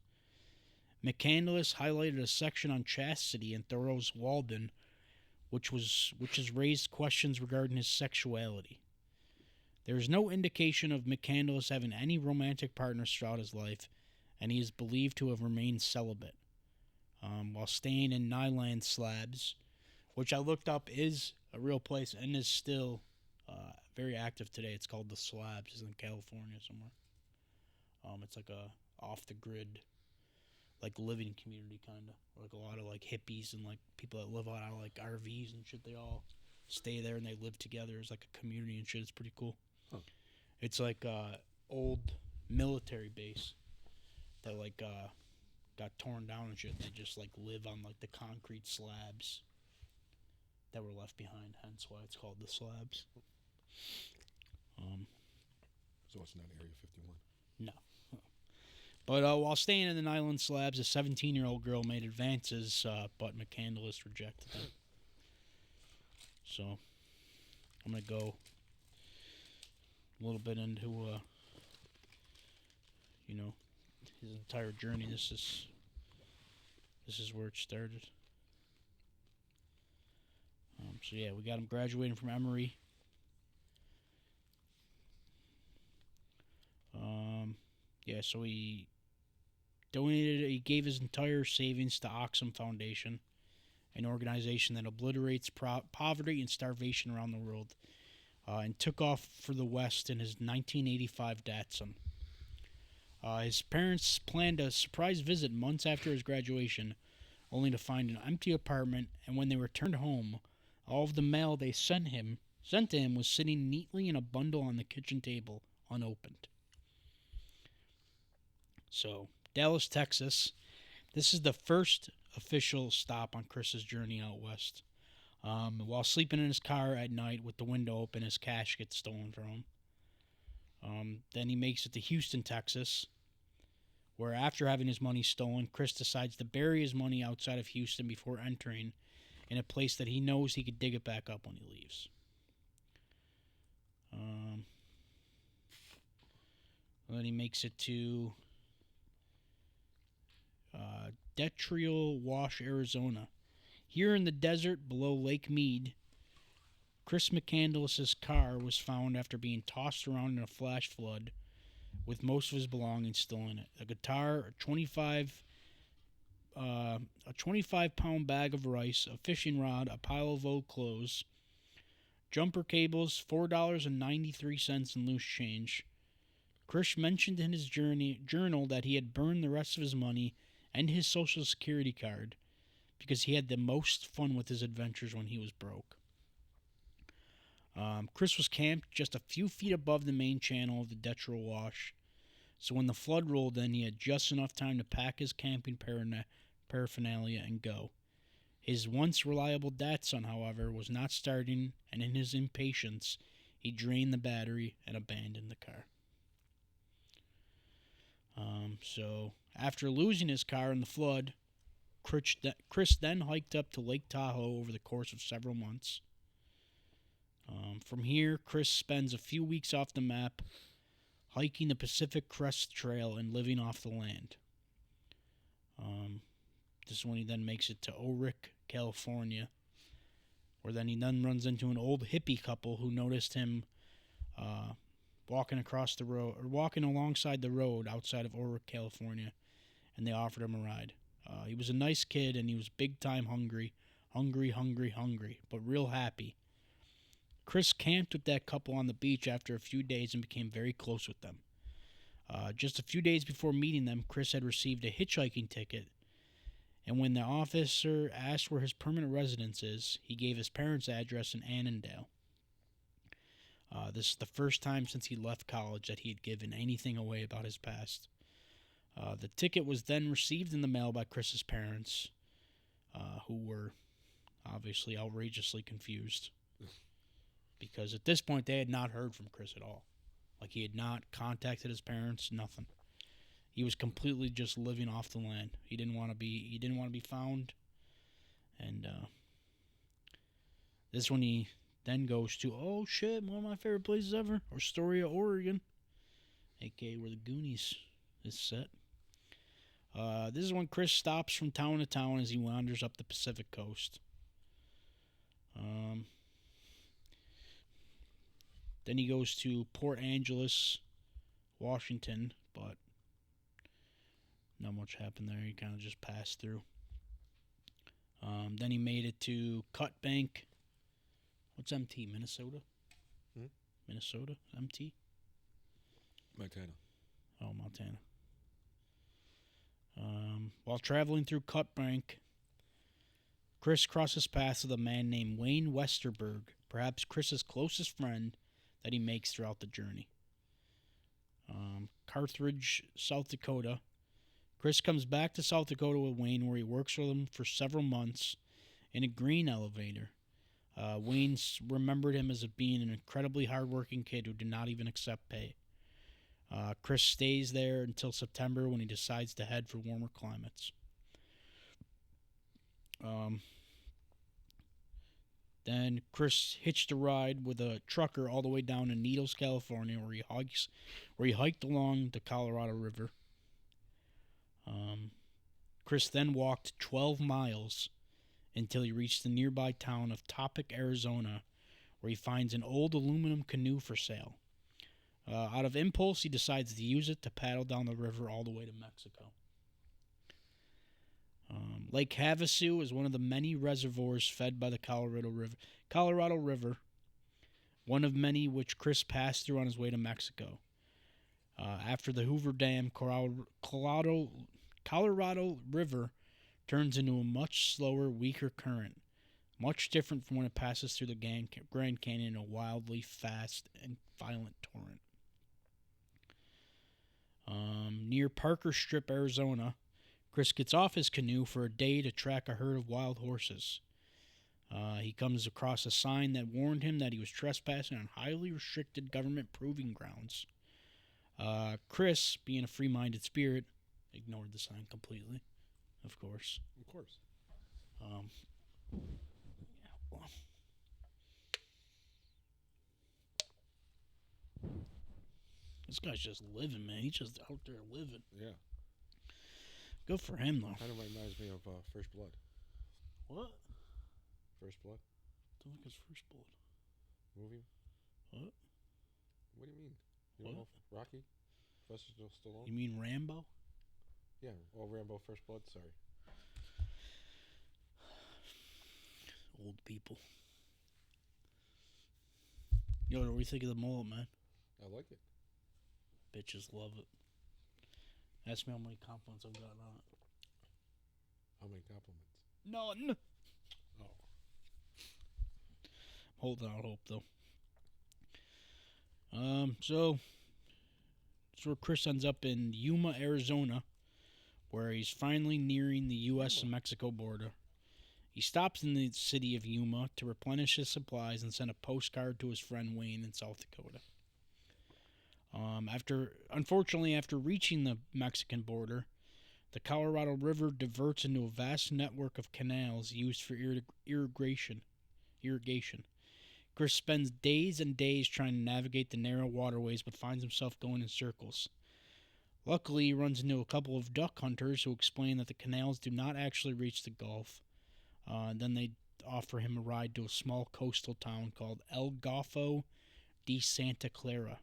McCandless highlighted a section on chastity in Thoreau's Walden, which has raised questions regarding his sexuality. There is no indication of McCandless having any romantic partners throughout his life, and he is believed to have remained celibate. While staying in Nyland Slabs, which I looked up is a real place and is still very active today. It's called the Slabs. It's in California somewhere. It's like a off-the-grid, like, living community, kind of. Like a lot of, like, hippies and, like, people that live out of, like, RVs and shit. They all stay there and they live together as, like, a community and shit. It's pretty cool. Huh. It's like a old military base that, like, got torn down and shit. They just, like, live on, like, the concrete slabs that were left behind. Hence why it's called the Slabs. So it's not Area 51. No. But while staying in the Nyland Slabs, a 17-year-old girl made advances, but McCandless rejected them. So I'm going to go a little bit into, his entire journey. This is where it started. So yeah, we got him graduating from Emory. So he gave his entire savings to Oxfam Foundation, an organization that obliterates poverty and starvation around the world, and took off for the West in his 1985 Datsun. His parents planned a surprise visit months after his graduation, only to find an empty apartment, and when they returned home, all of the mail they sent to him was sitting neatly in a bundle on the kitchen table, unopened. So, Dallas, Texas. This is the first official stop on Chris's journey out west. While sleeping in his car at night with the window open, his cash gets stolen from him. Then he makes it to Houston, Texas, where after having his money stolen, Chris decides to bury his money outside of Houston before entering in a place that he knows he could dig it back up when he leaves. Then he makes it to Detrial Wash, Arizona. Here in the desert below Lake Mead, Chris McCandless' car was found after being tossed around in a flash flood with most of his belongings still in it. A guitar, a 25-pound bag of rice, a fishing rod, a pile of old clothes, jumper cables, $4.93 in loose change. Chris mentioned in his journal that he had burned the rest of his money and his Social Security card because he had the most fun with his adventures when he was broke. Chris was camped just a few feet above the main channel of the Detrial Wash, so when the flood rolled in, he had just enough time to pack his camping paraphernalia and go. His once reliable Datsun, however, was not starting, and in his impatience, he drained the battery and abandoned the car. So, after losing his car in the flood, Chris then hiked up to Lake Tahoe over the course of several months. From here, Chris spends a few weeks off the map, hiking the Pacific Crest Trail and living off the land. This is when he then makes it to Orick, California, where he then runs into an old hippie couple who noticed him walking across the road, or walking alongside the road outside of Orick, California, and they offered him a ride. He was a nice kid, and he was big time hungry, but real happy. Chris camped with that couple on the beach after a few days and became very close with them. Just a few days before meeting them, Chris had received a hitchhiking ticket, and when the officer asked where his permanent residence is, he gave his parents' address in Annandale. This is the first time since he left college that he had given anything away about his past. The ticket was then received in the mail by Chris's parents, who were obviously outrageously confused. Because at this point, they had not heard from Chris at all. Like, he had not contacted his parents, nothing. He was completely just living off the land. He didn't want to be found. And this one he then goes to, oh shit, one of my favorite places ever, Astoria, Oregon, aka where the Goonies is set. This is when Chris stops from town to town as he wanders up the Pacific coast. Then he goes to Port Angeles, Washington, but not much happened there. He kind of just passed through. Then he made it to Cut Bank. What's MT? Minnesota? Minnesota? MT? Montana. Oh, Montana. While traveling through Cut Bank, Chris crosses paths with a man named Wayne Westerberg, perhaps Chris's closest friend that he makes throughout the journey. Carthage, South Dakota. Chris comes back to South Dakota with Wayne, where he works with him for several months in a grain elevator. Wayne's remembered him as being an incredibly hardworking kid who did not even accept pay. Chris stays there until September when he decides to head for warmer climates. Then Chris hitched a ride with a trucker all the way down to Needles, California, where he hiked along the Colorado River. Chris then walked 12 miles until he reached the nearby town of Topic, Arizona, where he finds an old aluminum canoe for sale. Out of impulse, he decides to use it to paddle down the river all the way to Mexico. Lake Havasu is one of the many reservoirs fed by the Colorado River, one of many which Chris passed through on his way to Mexico. After the Hoover Dam, Colorado River turns into a much slower, weaker current, much different from when it passes through the Grand Canyon in a wildly fast and violent torrent. Near Parker Strip, Arizona, Chris gets off his canoe for a day to track a herd of wild horses. He comes across a sign that warned him that he was trespassing on highly restricted government proving grounds. Chris, being a free-minded spirit, ignored the sign completely, of course. Of course. This guy's just living, man. He's just out there living. Yeah. Good for him, though. Kind of reminds me of First Blood. What? First Blood? Don't think it's First Blood. Movie? What? What do you mean? You What? don't know Rocky? Sylvester Stallone? You mean Rambo? Yeah. Oh, Rambo First Blood? Sorry. Old people. Yo, what do you think of the mullet, man? I like it. Bitches love it. Ask me how many compliments I've gotten on it. How many compliments? None. Oh. Holding out hope, though. So where Chris ends up in Yuma, Arizona, where he's finally nearing the U.S. and Mexico border. He stops in the city of Yuma to replenish his supplies and send a postcard to his friend Wayne in South Dakota. Unfortunately, after reaching the Mexican border, the Colorado River diverts into a vast network of canals used for irrigation. Chris spends days and days trying to navigate the narrow waterways, but finds himself going in circles. Luckily, he runs into a couple of duck hunters who explain that the canals do not actually reach the Gulf. Then they offer him a ride to a small coastal town called El Golfo de Santa Clara.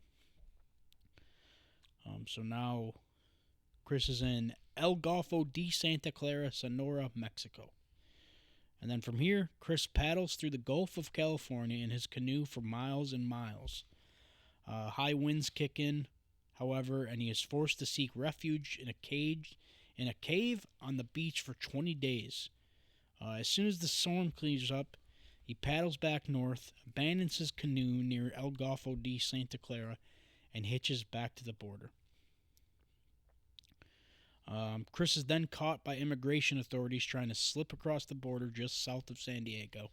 So now Chris is in El Golfo de Santa Clara, Sonora, Mexico. And then from here, Chris paddles through the Gulf of California in his canoe for miles and miles. High winds kick in, however, and he is forced to seek refuge in a cave on the beach for 20 days. As soon as the storm clears up, he paddles back north, abandons his canoe near El Golfo de Santa Clara, and hitches back to the border. Chris is then caught by immigration authorities trying to slip across the border just south of San Diego,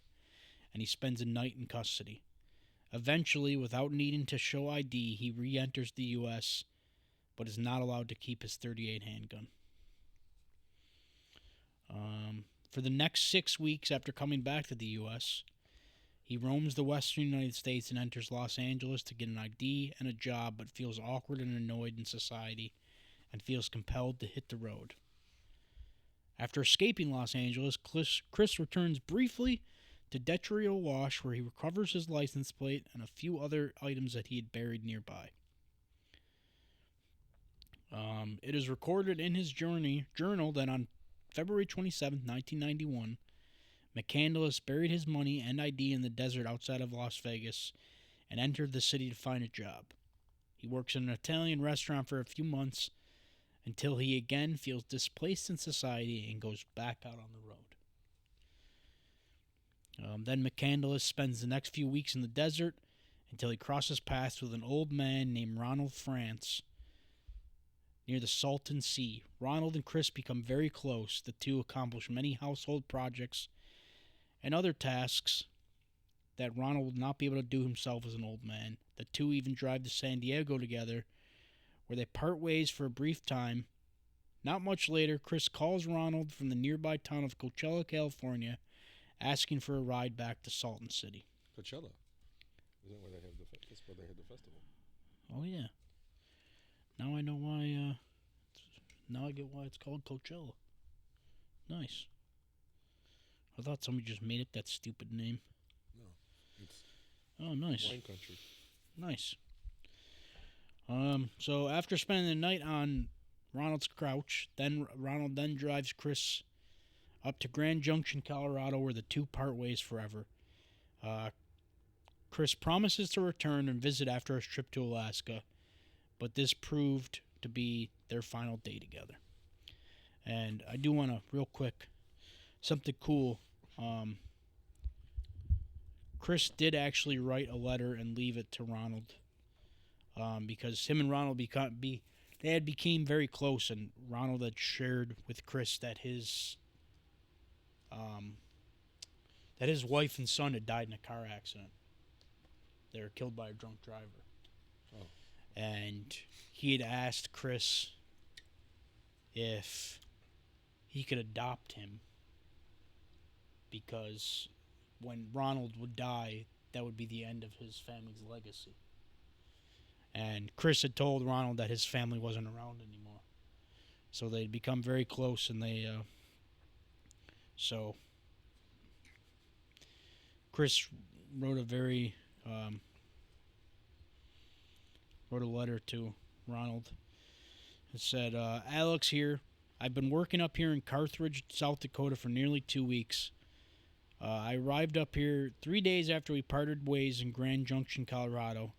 and he spends a night in custody. Eventually, without needing to show ID, he re-enters the U.S., but is not allowed to keep his .38 handgun. For the next 6 weeks after coming back to the U.S., he roams the western United States and enters Los Angeles to get an ID and a job, but feels awkward and annoyed in society and feels compelled to hit the road. After escaping Los Angeles, Chris returns briefly to Detroit Wash, where he recovers his license plate and a few other items that he had buried nearby. It is recorded in his journal that on February 27, 1991, McCandless buried his money and ID in the desert outside of Las Vegas and entered the city to find a job. He works in an Italian restaurant for a few months until he again feels displaced in society and goes back out on the road. Then McCandless spends the next few weeks in the desert until he crosses paths with an old man named Ronald France near the Salton Sea. Ronald and Chris become very close. The two accomplish many household projects and other tasks that Ronald would not be able to do himself as an old man. The two even drive to San Diego together, where they part ways for a brief time. Not much later, Chris calls Ronald from the nearby town of Coachella, California, asking for a ride back to Salton City. Coachella. Is that where they have that's where they had the festival. Oh, yeah. Now I know why, now I get why it's called Coachella. Nice. I thought somebody just made up that stupid name. No. It's nice. wine country. Nice. So after spending the night on Ronald's couch, Ronald drives Chris up to Grand Junction, Colorado, where the two part ways forever. Chris promises to return and visit after his trip to Alaska, but this proved to be their final day together. And I do want to, real quick, something cool. Chris did actually write a letter and leave it to Ronald, because him and Ronald became very close, and Ronald had shared with Chris that his wife and son had died in a car accident. They were killed by a drunk driver. Oh. And he had asked Chris if he could adopt him, because when Ronald would die, that would be the end of his family's legacy. And Chris had told Ronald that his family wasn't around anymore. So they'd become very close, and so Chris wrote a letter to Ronald. It said, Alex here. I've been working up here in Carthage, South Dakota for nearly 2 weeks. I arrived up here 3 days after we parted ways in Grand Junction, Colorado.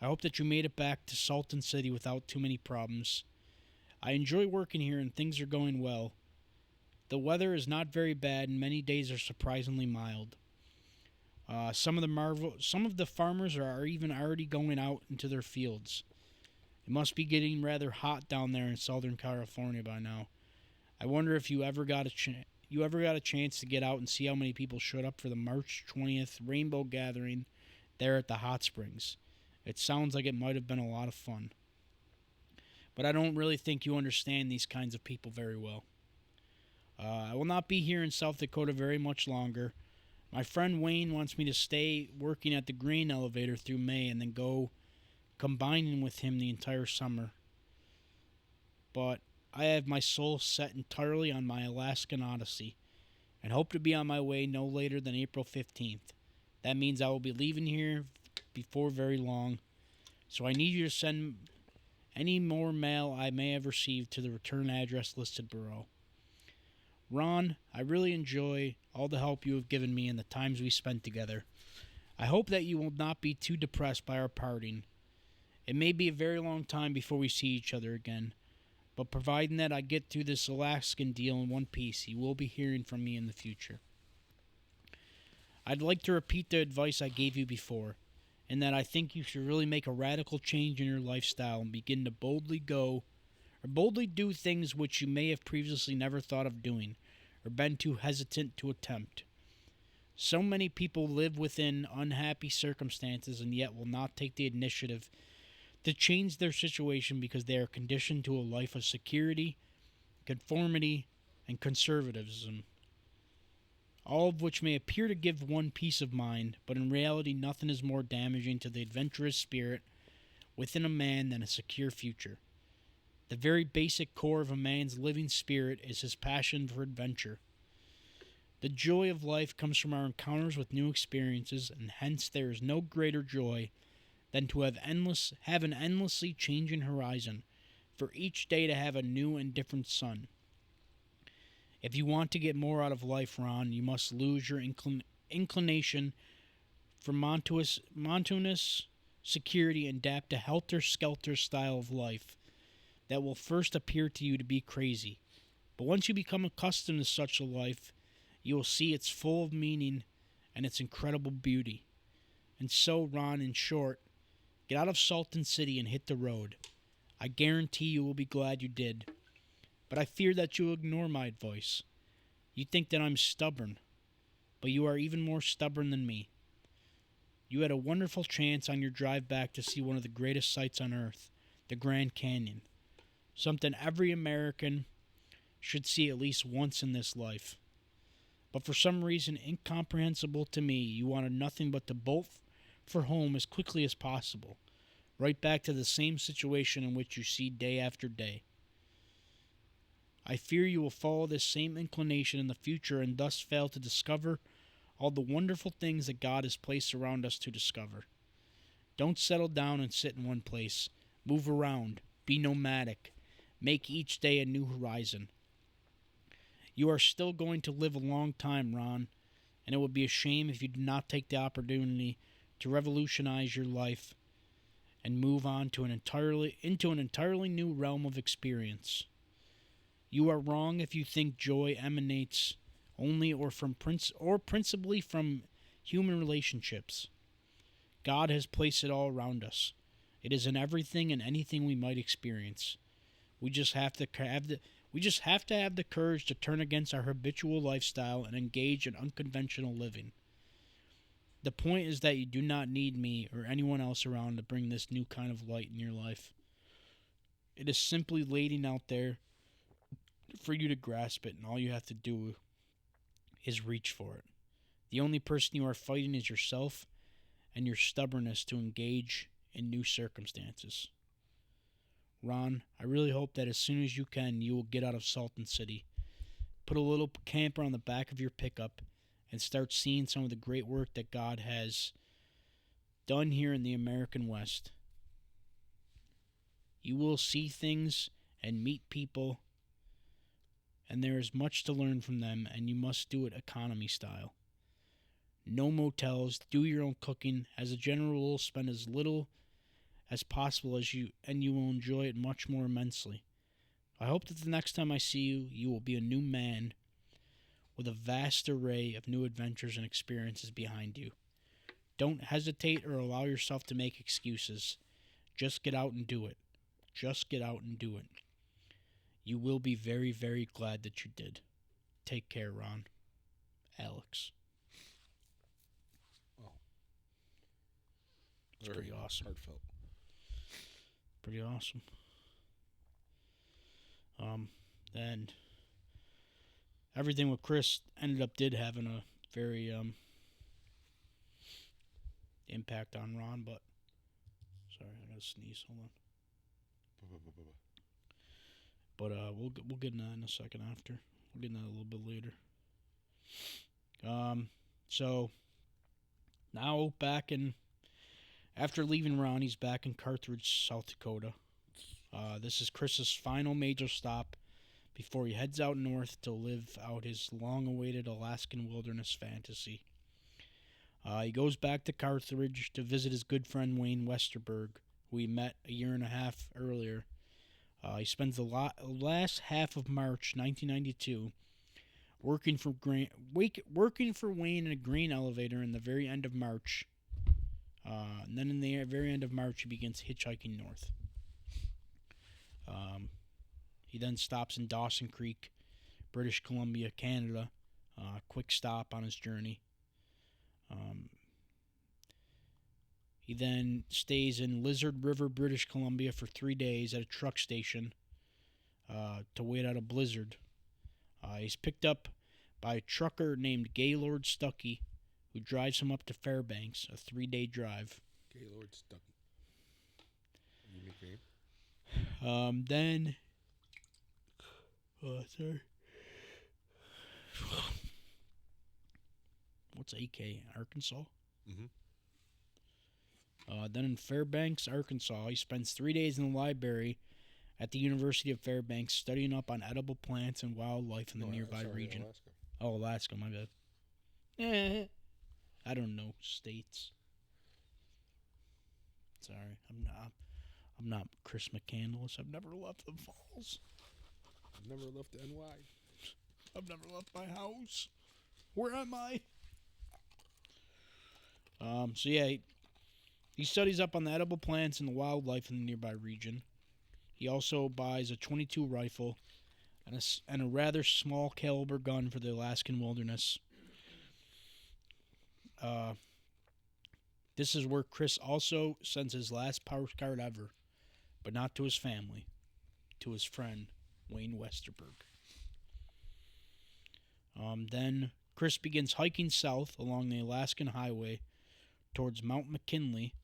I hope that you made it back to Salton City without too many problems. I enjoy working here and things are going well. The weather is not very bad and many days are surprisingly mild. Some of the farmers are even already going out into their fields. It must be getting rather hot down there in Southern California by now. I wonder if you ever got a chance to get out and see how many people showed up for the March 20th Rainbow Gathering there at the hot springs. It sounds like it might have been a lot of fun. But I don't really think you understand these kinds of people very well. I will not be here in South Dakota very much longer. My friend Wayne wants me to stay working at the grain elevator through May and then go combining with him the entire summer. But I have my soul set entirely on my Alaskan Odyssey and hope to be on my way no later than April 15th. That means I will be leaving here before very long, so I need you to send any more mail I may have received to the return address listed below. Ron, I really enjoy all the help you have given me and the times we spent together. I hope that you will not be too depressed by our parting. It may be a very long time before we see each other again, but providing that I get through this Alaskan deal in one piece, you will be hearing from me in the future. I'd like to repeat the advice I gave you before, in that I think you should really make a radical change in your lifestyle and begin to boldly do things which you may have previously never thought of doing, or been too hesitant to attempt. So many people live within unhappy circumstances and yet will not take the initiative to change their situation because they are conditioned to a life of security, conformity, and conservatism, all of which may appear to give one peace of mind, but in reality nothing is more damaging to the adventurous spirit within a man than a secure future. The very basic core of a man's living spirit is his passion for adventure. The joy of life comes from our encounters with new experiences, and hence there is no greater joy than to have an endlessly changing horizon, for each day to have a new and different sun. If you want to get more out of life, Ron, you must lose your inclination for monotonous security and adapt a helter-skelter style of life that will first appear to you to be crazy. But once you become accustomed to such a life, you will see it's full of meaning and its incredible beauty. And so, Ron, in short, get out of Salton City and hit the road. I guarantee you will be glad you did. But I fear that you will ignore my advice. You think that I'm stubborn, but you are even more stubborn than me. You had a wonderful chance on your drive back to see one of the greatest sights on earth, the Grand Canyon. Something every American should see at least once in this life. But for some reason incomprehensible to me, you wanted nothing but to bolt for home as quickly as possible, right back to the same situation in which you see day after day. I fear you will follow this same inclination in the future and thus fail to discover all the wonderful things that God has placed around us to discover. Don't settle down and sit in one place. Move around. Be nomadic. Make each day a new horizon. You are still going to live a long time, Ron, and it would be a shame if you did not take the opportunity to revolutionize your life and move on to into an entirely new realm of experience. You are wrong if you think joy emanates only or principally from human relationships. God has placed it all around us. It is in everything and anything we might experience. We just have to have the courage to turn against our habitual lifestyle and engage in unconventional living. The point is that you do not need me or anyone else around to bring this new kind of light in your life. It is simply waiting out there for you to grasp it, and all you have to do is reach for it. The only person you are fighting is yourself and your stubbornness to engage in new circumstances. Ron, I really hope that as soon as you can, you will get out of Salton City, put a little camper on the back of your pickup, and start seeing some of the great work that God has done here in the American West. You will see things and meet people, and there is much to learn from them, and you must do it economy style. No motels, do your own cooking. As a general rule, spend as little as possible and you will enjoy it much more immensely. I hope that the next time I see you, you will be a new man with a vast array of new adventures and experiences behind you. Don't hesitate or allow yourself to make excuses. Just get out and do it. Just get out and do it. You will be very, very glad that you did. Take care, Ron. Alex. Oh. It's pretty awesome. Heartfelt. Pretty awesome. And everything with Chris ended up having a very impact on Ron, but sorry, I gotta sneeze. Hold on. But we'll get into that in a second after. We'll get into that a little bit later. So now after leaving Ron, he's back in Carthage, South Dakota. This is Chris's final major stop before he heads out north to live out his long-awaited Alaskan wilderness fantasy. He goes back to Carthage to visit his good friend Wayne Westerberg, who he met a year and a half earlier. He spends the last half of March 1992 working for Wayne in a grain elevator in the very end of March. And then in the very end of March, he begins hitchhiking north. He then stops in Dawson Creek, British Columbia, Canada. Quick stop on his journey. He then stays in Lizard River, British Columbia for 3 days at a truck station to wait out a blizzard. He's picked up by a trucker named Gaylord Stuckey, who drives him up to Fairbanks, a 3-day drive. Gaylord Stuckey. Unique name. Then... sorry. What's AK? Arkansas? Mm-hmm. Then in Fairbanks, Arkansas, he spends 3 days in the library at the University of Fairbanks studying up on edible plants and wildlife in the nearby region. Alaska. Oh, Alaska, my bad. I don't know states. Sorry, I'm not Chris McCandless. I've never left the falls. I've never left NY. I've never left my house. Where am I? So yeah, he studies up on the edible plants and the wildlife in the nearby region. He also buys a .22 rifle and a rather small caliber gun for the Alaskan wilderness. This is where Chris also sends his last postcard ever, but not to his family, to his friend, Wayne Westerberg. Then Chris begins hiking south along the Alaskan highway towards Mount McKinley,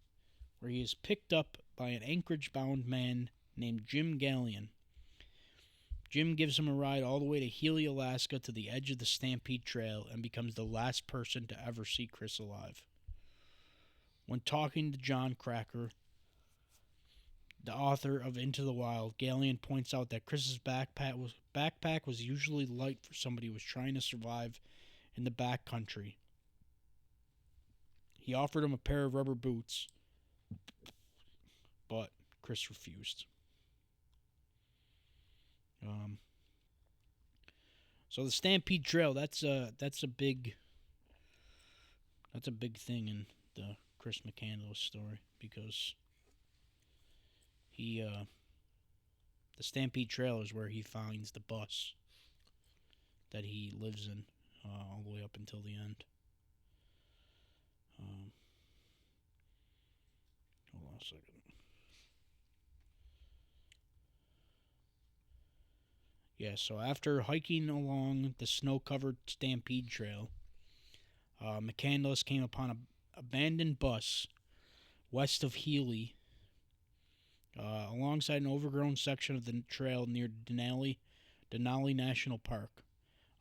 where he is picked up by an Anchorage-bound man named Jim Gallion. Jim gives him a ride all the way to Healy, Alaska, to the edge of the Stampede Trail, and becomes the last person to ever see Chris alive. When talking to John Cracker, the author of Into the Wild, Gallion points out that Chris's backpack was usually light for somebody who was trying to survive in the backcountry. He offered him a pair of rubber boots, but Chris refused. So the Stampede Trail, that's a big thing in the Chris McCandless story, because the Stampede Trail is where he finds the bus that he lives in all the way up until the end. Hold on a second. Yeah, so after hiking along the snow-covered Stampede Trail, McCandless came upon an abandoned bus west of Healy, alongside an overgrown section of the trail near Denali National Park.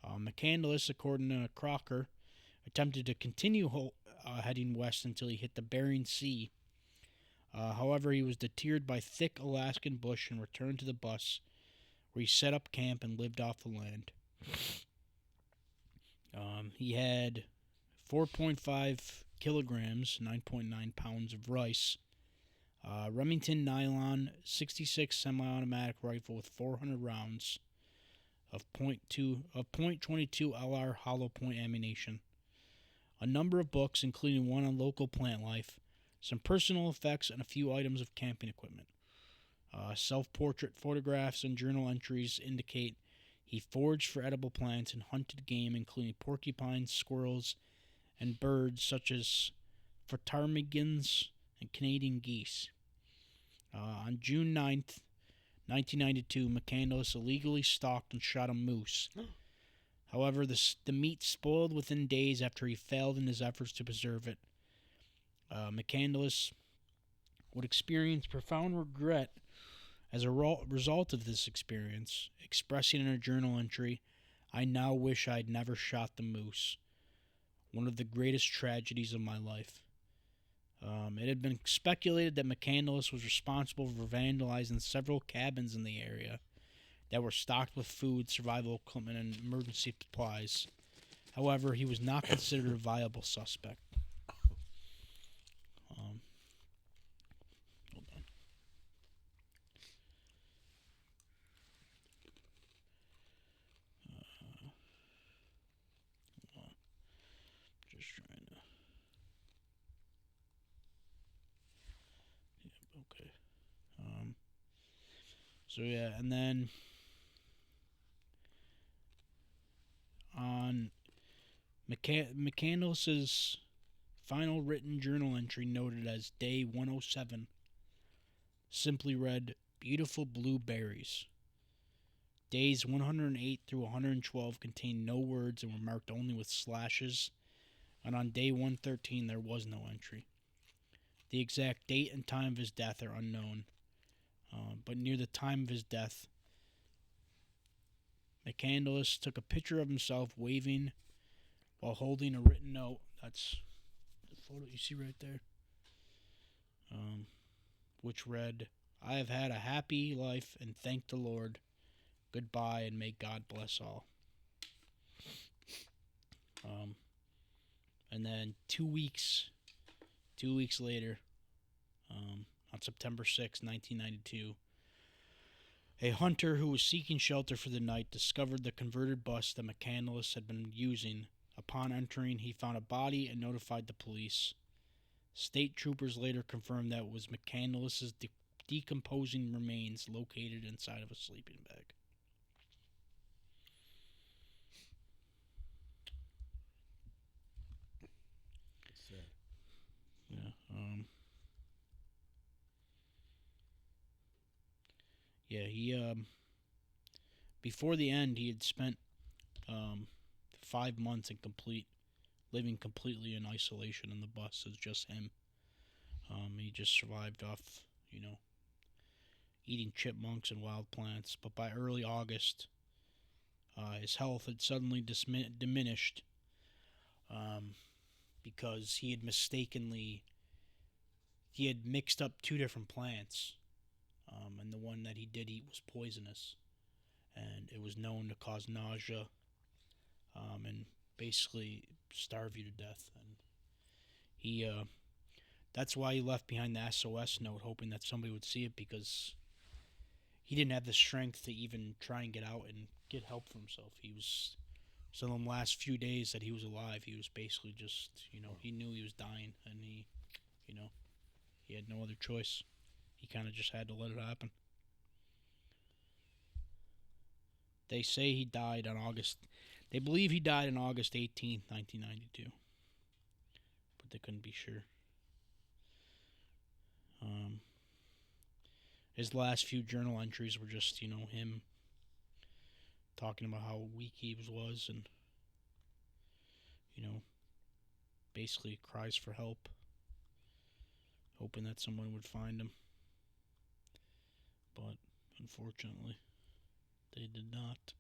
McCandless, according to Crocker, attempted to continue heading west until he hit the Bering Sea. However, he was deterred by thick Alaskan bush and returned to the bus, where he set up camp and lived off the land. He had 4.5 kilograms, 9.9 pounds of rice, Remington nylon 66 semi-automatic rifle with 400 rounds of .22 LR hollow point ammunition, a number of books, including one on local plant life, some personal effects, and a few items of camping equipment. Self-portrait photographs and journal entries indicate he foraged for edible plants and hunted game, including porcupines, squirrels, and birds such as ptarmigans and Canadian geese. On June 9th, 1992, McCandless illegally stalked and shot a moose. However, the meat spoiled within days after he failed in his efforts to preserve it. McCandless would experience profound regret as a result of this experience, expressing in a journal entry, "I now wish I'd never shot the moose. One of the greatest tragedies of my life." It had been speculated that McCandless was responsible for vandalizing several cabins in the area that were stocked with food, survival equipment, and emergency supplies. However, he was not considered a viable suspect. Hold on. Hold on. Just trying to. Yeah, okay. So yeah, and then on McCandless's final written journal entry noted as day 107 simply read, "Beautiful blueberries." Days 108 through 112 contained no words and were marked only with slashes, and on day 113 there was no entry. The exact date and time of his death are unknown, but near the time of his death, McCandless took a picture of himself waving while holding a written note. That's the photo you see right there, which read, "I have had a happy life and thank the Lord. Goodbye and may God bless all." And then 2 weeks later, on September 6, 1992, a hunter who was seeking shelter for the night discovered the converted bus that McCandless had been using. Upon entering, he found a body and notified the police. State troopers later confirmed that it was McCandless's decomposing remains located inside of a sleeping bag. Sad. Yeah. Yeah. He before the end, he had spent 5 months living completely in isolation in the bus as just him. He just survived off, eating chipmunks and wild plants. But by early August, his health had suddenly diminished because he had mixed up 2 different plants, and the one that he did eat was poisonous, and it was known to cause nausea and basically starve you to death. And that's why he left behind the SOS note, hoping that somebody would see it, because he didn't have the strength to even try and get out and get help for himself. So in the last few days that he was alive, he was basically just, he knew he was dying, and he had no other choice. He kind of just had to let it happen. They say he died on they believe he died on August 18th, 1992. But they couldn't be sure. His last few journal entries were just, him talking about how weak he was and, basically cries for help, hoping that someone would find him. But unfortunately, they did not.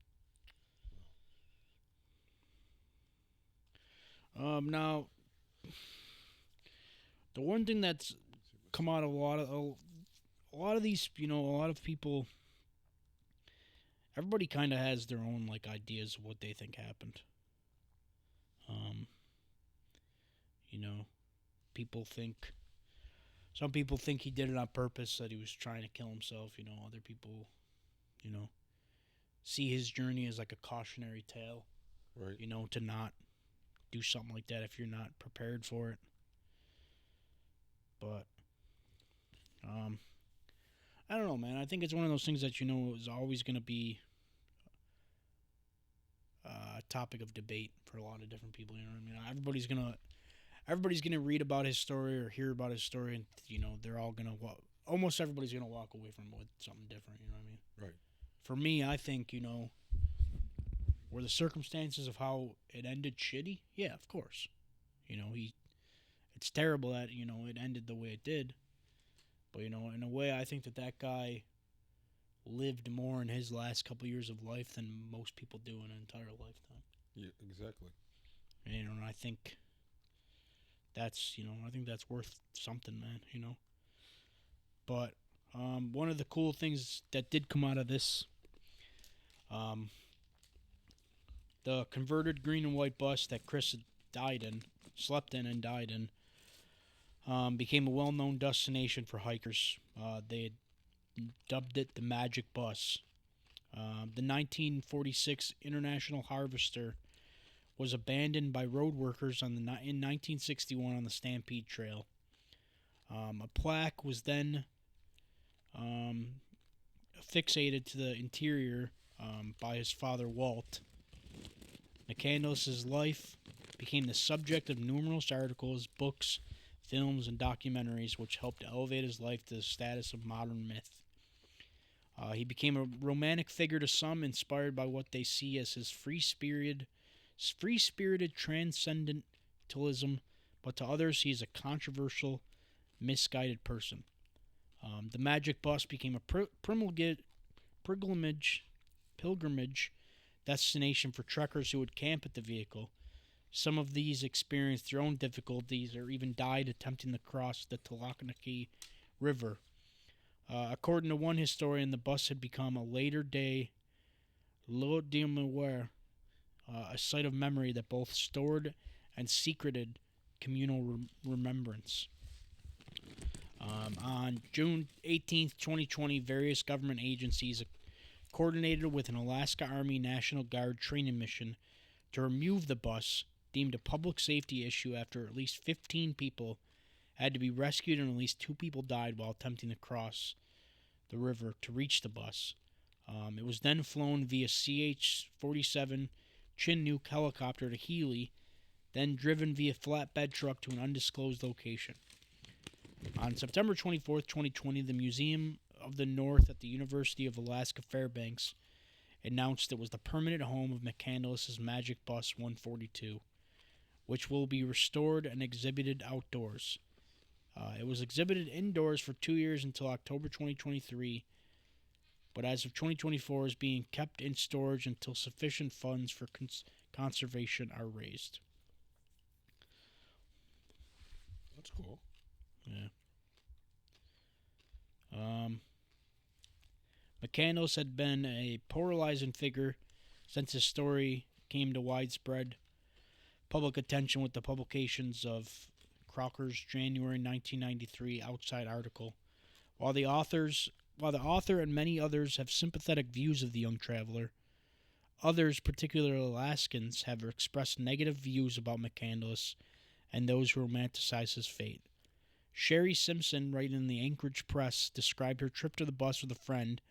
Now, the one thing that's come out of a lot of these, a lot of people, everybody kind of has their own ideas of what they think happened. Some people think he did it on purpose, that he was trying to kill himself. Other people, see his journey as like a cautionary tale. Right. To not do something like that if you're not prepared for it. But, I don't know, man. I think it's one of those things that, is always going to be a topic of debate for a lot of different people. You know what I mean? Everybody's gonna read about his story or hear about his story, and they're all gonna almost everybody's gonna walk away from it with something different. You know what I mean? Right. For me, I think were the circumstances of how it ended shitty? Yeah, of course. It it's terrible that it ended the way it did. But in a way, I think that guy lived more in his last couple years of life than most people do in an entire lifetime. Yeah, exactly. And I think that's worth something, man. But one of the cool things that did come out of this, the converted green and white bus that Chris slept in and died in, became a well-known destination for hikers. They had dubbed it the Magic Bus. The 1946 International Harvester was abandoned by road workers in 1961 on the Stampede Trail. A plaque was then affixated to the interior by his father, Walt. McCandless's life became the subject of numerous articles, books, films, and documentaries, which helped to elevate his life to the status of modern myth. He became a romantic figure to some, inspired by what they see as his free-spirited transcendentalism, but to others, he is a controversial, misguided person. The Magic Bus became a pilgrimage destination for trekkers who would camp at the vehicle. Some of these experienced their own difficulties or even died attempting to cross the Tlaquepaque River. According to one historian, the bus had become a later-day Lot de Mémoire, a site of memory that both stored and secreted communal remembrance. On June 18th, 2020, various government agencies coordinated with an Alaska Army National Guard training mission to remove the bus, deemed a public safety issue after at least 15 people had to be rescued and at least 2 people died while attempting to cross the river to reach the bus. It was then flown via CH-47 Chinook helicopter to Healy, then driven via flatbed truck to an undisclosed location. On September 24th, 2020, the Museum of the North at the University of Alaska Fairbanks announced it was the permanent home of McCandless's Magic Bus 142, which will be restored and exhibited outdoors. It was exhibited indoors for 2 years until October 2023, but as of 2024 is being kept in storage until sufficient funds for conservation are raised. That's cool. Yeah. McCandless had been a polarizing figure since his story came to widespread public attention with the publications of Crocker's January 1993 Outside article. While the author and many others have sympathetic views of the young traveler, others, particularly Alaskans, have expressed negative views about McCandless and those who romanticize his fate. Sherry Simpson, writing in the Anchorage Press, described her trip to the bus with a friend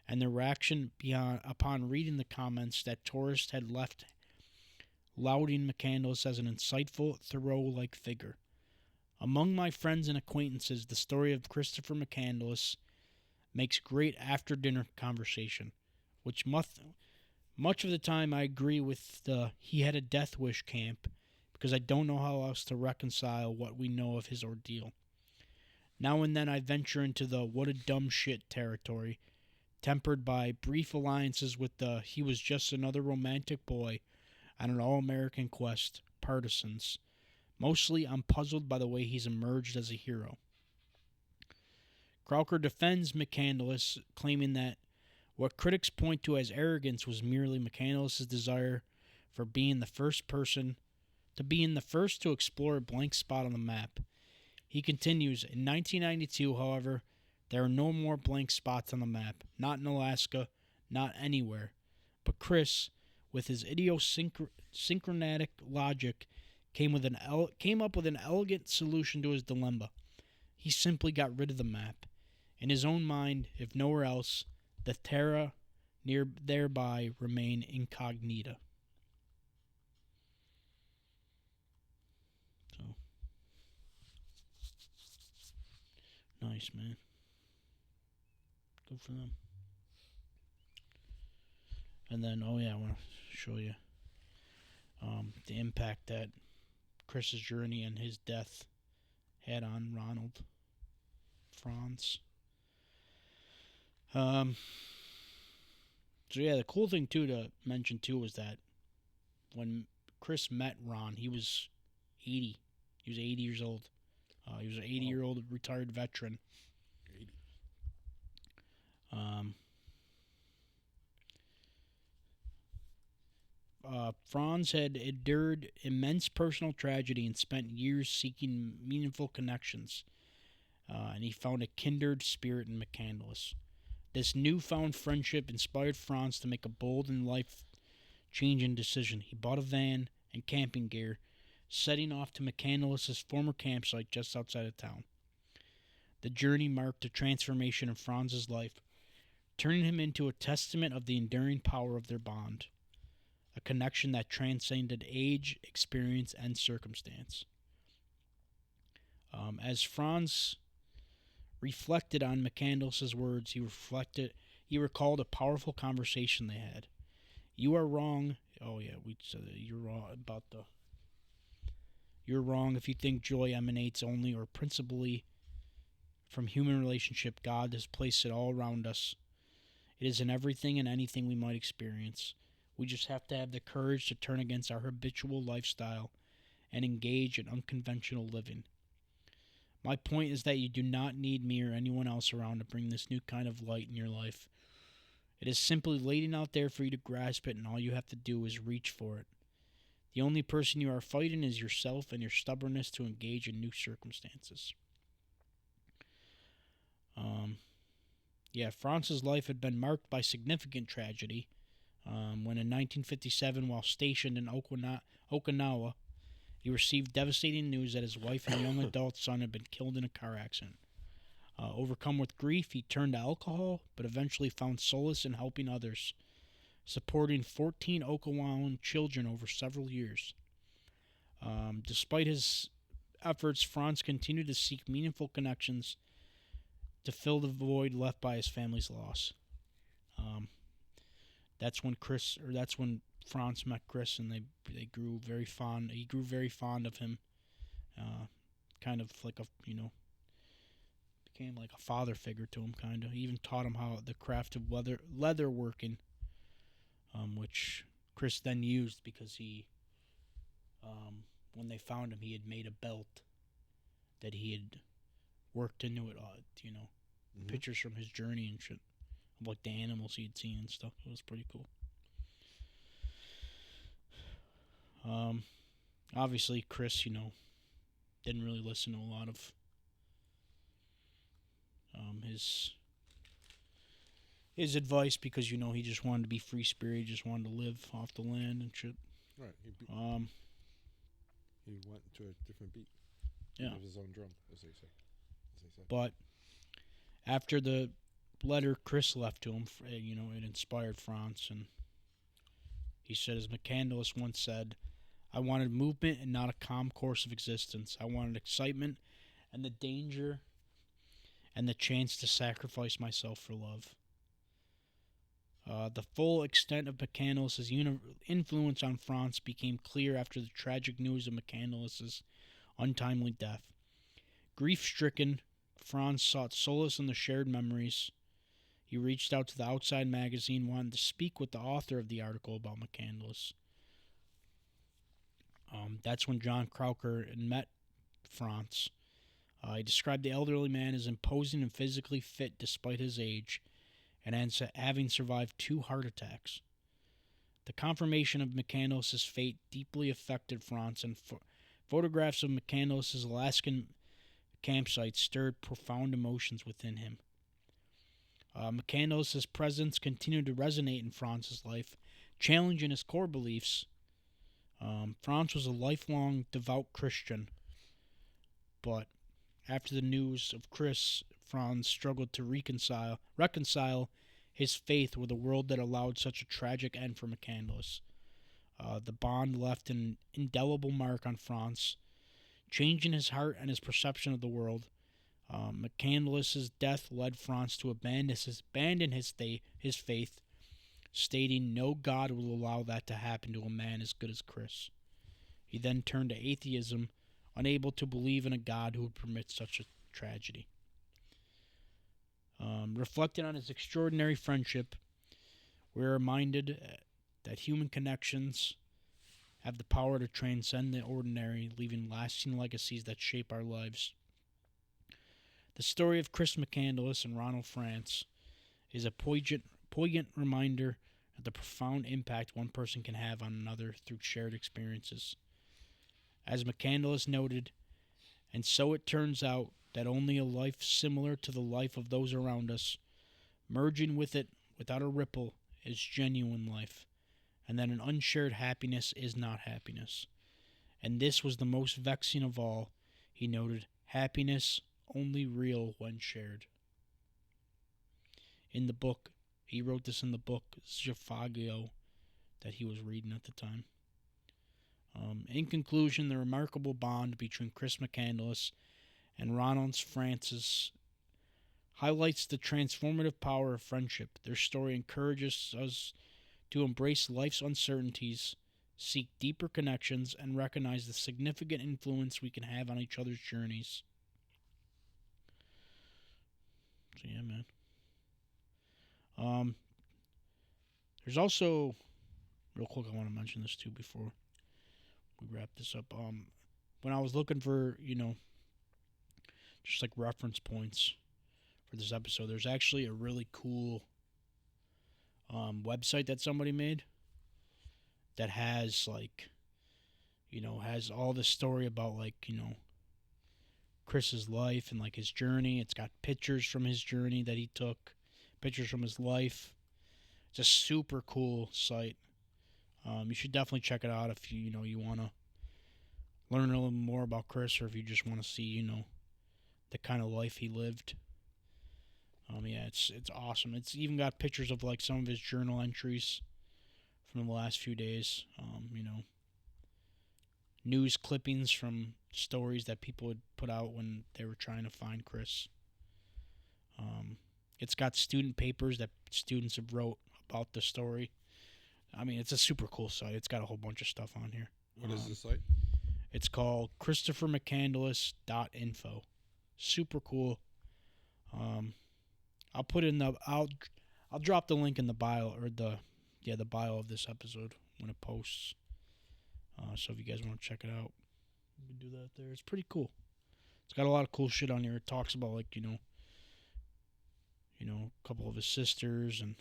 and their reaction upon reading the comments that tourists had left, lauding McCandless as an insightful, Thoreau-like figure. Among my friends and acquaintances, the story of Christopher McCandless makes great after-dinner conversation, which much of the time I agree with the he had a death wish camp, because I don't know how else to reconcile what we know of his ordeal. Now and then I venture into the what a dumb shit territory, tempered by brief alliances with the he was just another romantic boy on an all-American quest partisans. Mostly I'm puzzled by the way he's emerged as a hero. Crocker defends McCandless, claiming that what critics point to as arrogance was merely McCandless' desire for being the first to explore a blank spot on the map. He continues, in 1992, however, there are no more blank spots on the map, not in Alaska, not anywhere. But Chris, with his idiosyncratic logic, came up with an elegant solution to his dilemma. He simply got rid of the map. In his own mind, if nowhere else, the terra thereby remain incognita. So, nice, man. Good for them. And then, I want to show you the impact that Chris's journey and his death had on Ronald Franz. So yeah, the cool thing too to mention too was that when Chris met Ron, he was 80. He was 80 years old. He was an 80-year-old retired veteran. 80. Franz had endured immense personal tragedy and spent years seeking meaningful connections. And he found a kindred spirit in McCandless. This newfound friendship inspired Franz to make a bold and life-changing decision. He bought a van and camping gear, setting off to McCandless's former campsite just outside of town. The journey marked a transformation in Franz's life, turning him into a testament of the enduring power of their bond, a connection that transcended age, experience, and circumstance. As Franz reflected on McCandless's words, he recalled a powerful conversation they had. You are wrong. Oh yeah, we said that. You're wrong about the. You're wrong if you think joy emanates only or principally from human relationship. God has placed it all around us. It is in everything and anything we might experience. We just have to have the courage to turn against our habitual lifestyle and engage in unconventional living. My point is that you do not need me or anyone else around to bring this new kind of light in your life. It is simply laid out there for you to grasp it, and all you have to do is reach for it. The only person you are fighting is yourself and your stubbornness to engage in new circumstances. Franz's life had been marked by significant tragedy when in 1957, while stationed in Okinawa, he received devastating news that his wife and young adult son had been killed in a car accident. Overcome with grief, he turned to alcohol, but eventually found solace in helping others, supporting 14 Okinawan children over several years. Despite his efforts, Franz continued to seek meaningful connections to fill the void left by his family's loss. That's when Franz met Chris, and they grew very fond. He grew very fond of him, kind of like became like a father figure to him. Kind of, he even taught him how the craft of leather working, which Chris then used because he, when they found him, he had made a belt that he had worked into it. Pictures from his journey and shit, of like the animals he had seen and stuff. It was pretty cool. Obviously, Chris, didn't really listen to a lot of his advice because, he just wanted to be free spirit. He just wanted to live off the land and shit. Right. He went to a different beat. Yeah. Of his own drum, as they say. But after the letter Chris left to him, it inspired Franz, and he said, as McCandless once said, I wanted movement and not a calm course of existence. I wanted excitement and the danger and the chance to sacrifice myself for love. The full extent of McCandless's influence on Franz became clear after the tragic news of McCandless's untimely death. Grief-stricken, Franz sought solace in the shared memories. He reached out to the Outside magazine, wanting to speak with the author of the article about McCandless. That's when John Crowker met Franz. He described the elderly man as imposing and physically fit despite his age, and having survived 2 heart attacks. The confirmation of McCandless's fate deeply affected Franz, and photographs of McCandless's Alaskan campsite stirred profound emotions within him. McCandless's presence continued to resonate in Franz's life, challenging his core beliefs. Franz was a lifelong devout Christian, but after the news of Chris, Franz struggled to reconcile his faith with a world that allowed such a tragic end for McCandless. The bond left an indelible mark on Franz, changing his heart and his perception of the world. McCandless's death led Franz to abandon his faith, stating no God will allow that to happen to a man as good as Chris. He then turned to atheism, unable to believe in a God who would permit such a tragedy. Reflecting on his extraordinary friendship, we're reminded that human connections have the power to transcend the ordinary, leaving lasting legacies that shape our lives. The story of Chris McCandless and Ronald France is a poignant reminder of the profound impact one person can have on another through shared experiences. As McCandless noted, and so it turns out that only a life similar to the life of those around us, merging with it without a ripple, is genuine life, and that an unshared happiness is not happiness. And this was the most vexing of all, he noted, happiness only real when shared. In the book, he wrote this in the book, Zafagio, that he was reading at the time. In conclusion, the remarkable bond between Chris McCandless and Ronald Francis highlights the transformative power of friendship. Their story encourages us to embrace life's uncertainties, seek deeper connections, and recognize the significant influence we can have on each other's journeys. So yeah, man. There's also, real quick, I want to mention this too before we wrap this up. When I was looking for, just like reference points for this episode, there's actually a really cool website that somebody made that has has all the story about Chris's life and his journey. It's got pictures from his journey that he took, pictures from his life. It's a super cool site. You should definitely check it out if you want to learn a little more about Chris, or if you just want to see the kind of life he lived. Yeah, it's awesome. It's even got pictures of some of his journal entries from the last few days. News clippings from stories that people had put out when they were trying to find Chris. It's got student papers that students have wrote about the story. I mean, it's a super cool site. It's got a whole bunch of stuff on here. What is the site? It's called ChristopherMcCandless.info. Super cool. I'll put in I'll drop the link in the bio, or the bio of this episode when it posts. So if you guys want to check it out, you can do that there. It's pretty cool. It's got a lot of cool shit on here. It talks about a couple of his sisters and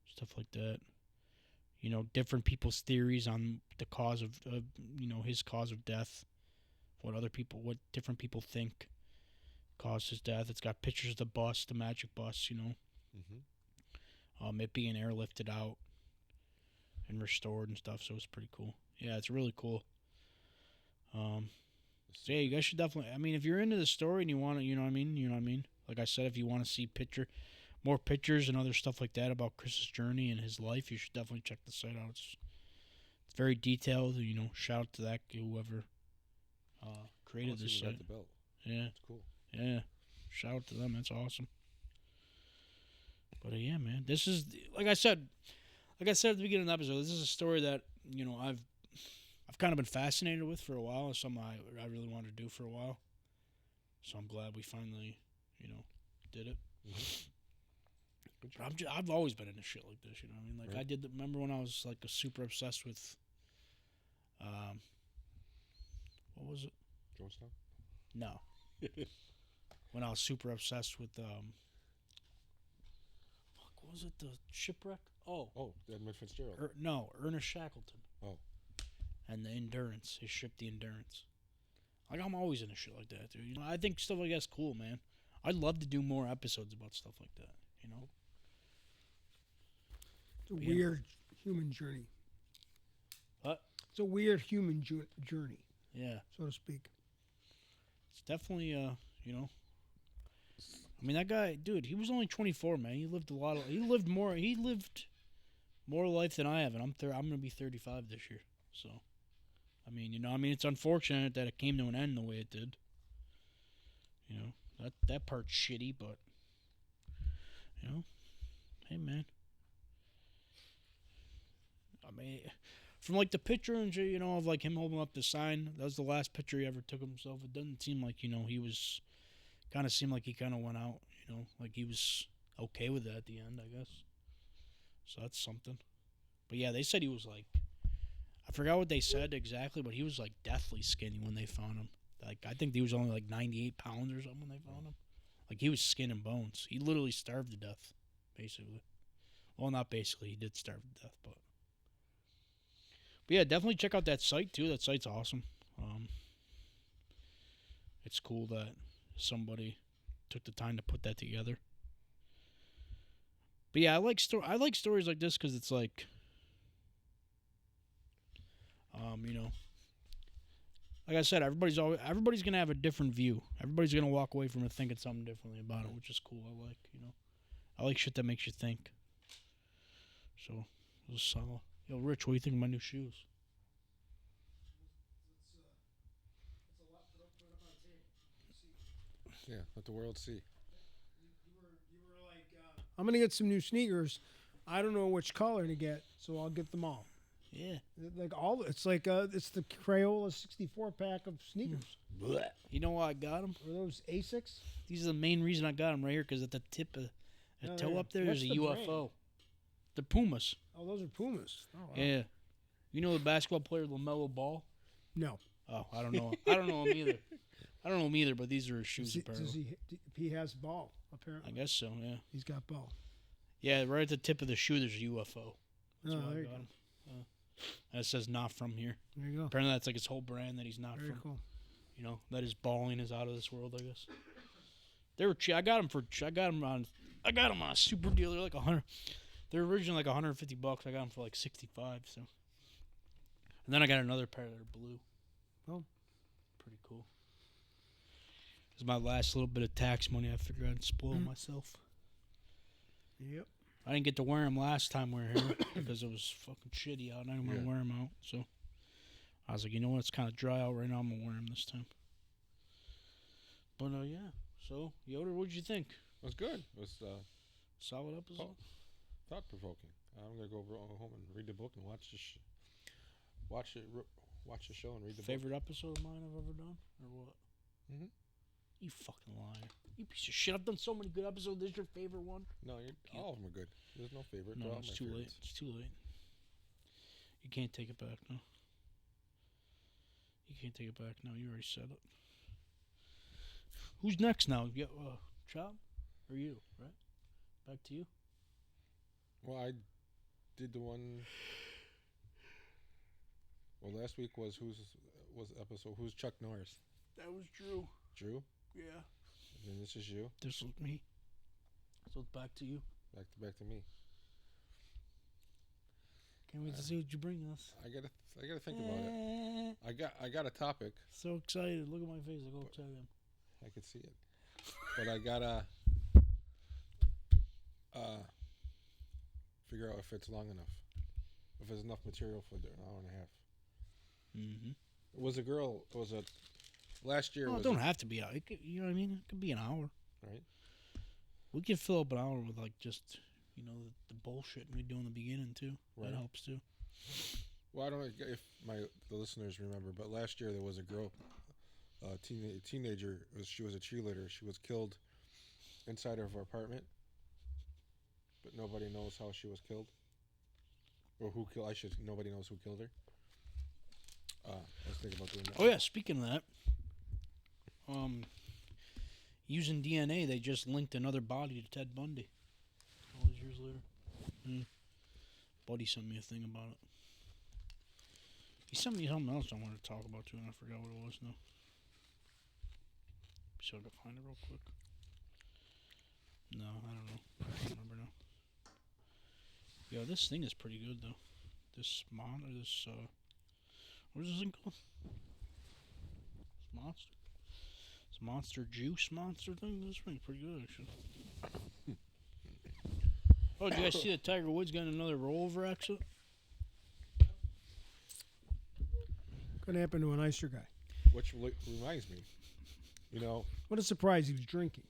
stuff like that. Different people's theories on the cause of his cause of death. What different people think caused his death. It's got pictures of the bus, the magic bus. It being airlifted out and restored and stuff. So it's pretty cool. Yeah, it's really cool. So yeah, you guys should definitely. I mean, if you're into the story and you want to, you know what I mean. Like I said, if you want to see more pictures and other stuff like that about Chris's journey and his life, you should definitely check the site out. It's very detailed. Shout out to that whoever created this site. Yeah, it's cool. Yeah, shout out to them. That's awesome. But yeah, man, this is like I said at the beginning of the episode. This is a story that I've kind of been fascinated with for a while. It's something I really wanted to do for a while. So I'm glad we finally did it. But I've always been into shit like this. Right. I did. Remember when I was super obsessed with, what was it? Jonestown? No. When I was super obsessed with, what was it? The shipwreck? Oh, Edmund Fitzgerald. Ernest Shackleton. Oh. And the Endurance, his ship, the Endurance. I'm always into shit like that, dude. I think stuff like that's cool, man. I'd love to do more episodes about stuff like that. It's a weird human journey. What? It's a weird human journey. Yeah. So to speak. It's definitely, I mean, that guy, dude, he was only 24, man. He lived more life than I have, and I'm going to be 35 this year. So, I mean, it's unfortunate that it came to an end the way it did. That part's shitty, but, hey, man. I mean, From like the picture and shit, you know, of like him holding up the sign, that was the last picture he ever took of himself. It doesn't seem like, you know, he was, kind of seemed like he kind of went out, you know, like he was okay with that at the end, I guess. So that's something. But yeah, they said he was like, I forgot what they said exactly, but he was like deathly skinny when they found him. Like, I think he was only like 98 pounds or something when they found him. Like, he was skin and bones. He literally starved to death, basically. Well, not basically. He did starve to death, but yeah, definitely check out that site, too. That site's awesome. It's cool that somebody took the time to put that together. But yeah, I like stories like this because it's like, you know, like I said, everybody's gonna have a different view. Everybody's gonna walk away from it thinking something differently about it, which is cool. I like shit that makes you think. So it was solid. Yo, Rich, what do you think of my new shoes? Yeah, let the world see. You were like, I'm gonna get some new sneakers. I don't know which color to get, so I'll get them all. Yeah. Like it's the Crayola 64 pack of sneakers. You know why I got them? Are those Asics? These are the main reason I got them right here, because at the tip of the toe up there is a UFO. Brand? They're Pumas. Oh, those are Pumas. Oh, wow. Yeah. You know the basketball player LaMelo Ball? No. Oh, I don't know. I don't know him either. I don't know him either, but these are his shoes, apparently. He has ball, apparently. I guess so, yeah. He's got ball. Yeah, right at the tip of the shoe, there's a UFO. That's why I there you got go. him. And it says not from here. There you go. Apparently that's like his whole brand that he's not Very from. cool. You know, that his balling is out of this world, I guess. They were cheap. I got them on a super deal. They're like $100. They're originally like $150. I got them for like $65. So, and then I got another pair that are blue. Oh, pretty cool. This is my last little bit of tax money. I figured I'd spoil myself. Yep. I didn't get to wear them last time we were here because it was fucking shitty out, and I didn't want to wear them out. So I was like, you know what? It's kind of dry out right now. I'm gonna wear them this time. But yeah. So Yoder, what'd you think? It was good. It was Solid episode. thought-provoking. I'm gonna go home and read the book and watch the show and read the Favorite episode of mine I've ever done, or what? Mm-hmm. You fucking liar! You piece of shit! I've done so many good episodes. This is your favorite one? No, all of them are good. There's no favorite. They're No, all it's my too late. favorites. It's too late. You can't take it back now. You can't take it back now. You already said it. Who's next now? You got Chop or you? Right? Back to you. Well, I did the one. Well, last week was episode? Who's Chuck Norris? That was Drew. Drew. Yeah. And then this is you. This was me. So it's back to you. Back to me. Can't wait to see what you bring us. I gotta think about it. I got a topic. So excited! Look at my face. Look how excited I am. I could see it, but I gotta figure out if it's long enough, if there's enough material for an hour and a half. Mm-hmm. It was a girl. It was a last year. Well, it was don't have to be. You know what I mean? It could be an hour. right. We can fill up an hour with like just the bullshit we do in the beginning too. Right. That helps too. Well, I don't know if the listeners remember, but last year there was a girl, teenager. She was a cheerleader. She was killed inside of her apartment, but nobody knows how she was killed, or who killed. Nobody knows who killed her. I was thinking about doing that. Oh yeah, speaking of that, using DNA, they just linked another body to Ted Bundy. All these years later. Buddy sent me a thing about it. He sent me something else I wanted to talk about too, and I forgot what it was now. See if I can find it real quick. No, I don't know. I don't remember now. Yo, this thing is pretty good though. This what is this thing called? This monster. This monster juice monster thing. This thing's pretty good actually. Oh, did you guys see that Tiger Woods got another rollover accident? Gonna happen to a nicer guy. Which reminds me, What a surprise! He was drinking.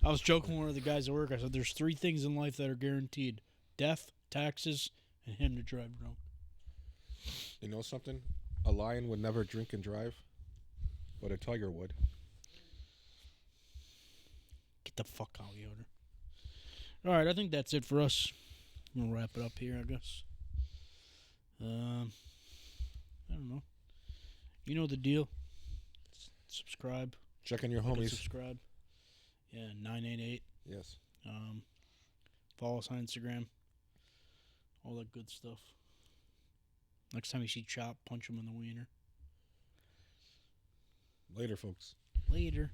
I was joking with one of the guys at work. I said, "There's 3 things in life that are guaranteed: death, taxes, and him to drive drunk. You know something? A lion would never drink and drive, but a tiger would. Get the fuck out, Yoder. All right, I think that's it for us. I'm gonna wrap it up here, I guess. I don't know. You know the deal. Subscribe. Checking your Hit homies. subscribe. Yeah, 988. Yes. Follow us on Instagram. All that good stuff. Next time you see Chop, punch him in the wiener. Later, folks. Later.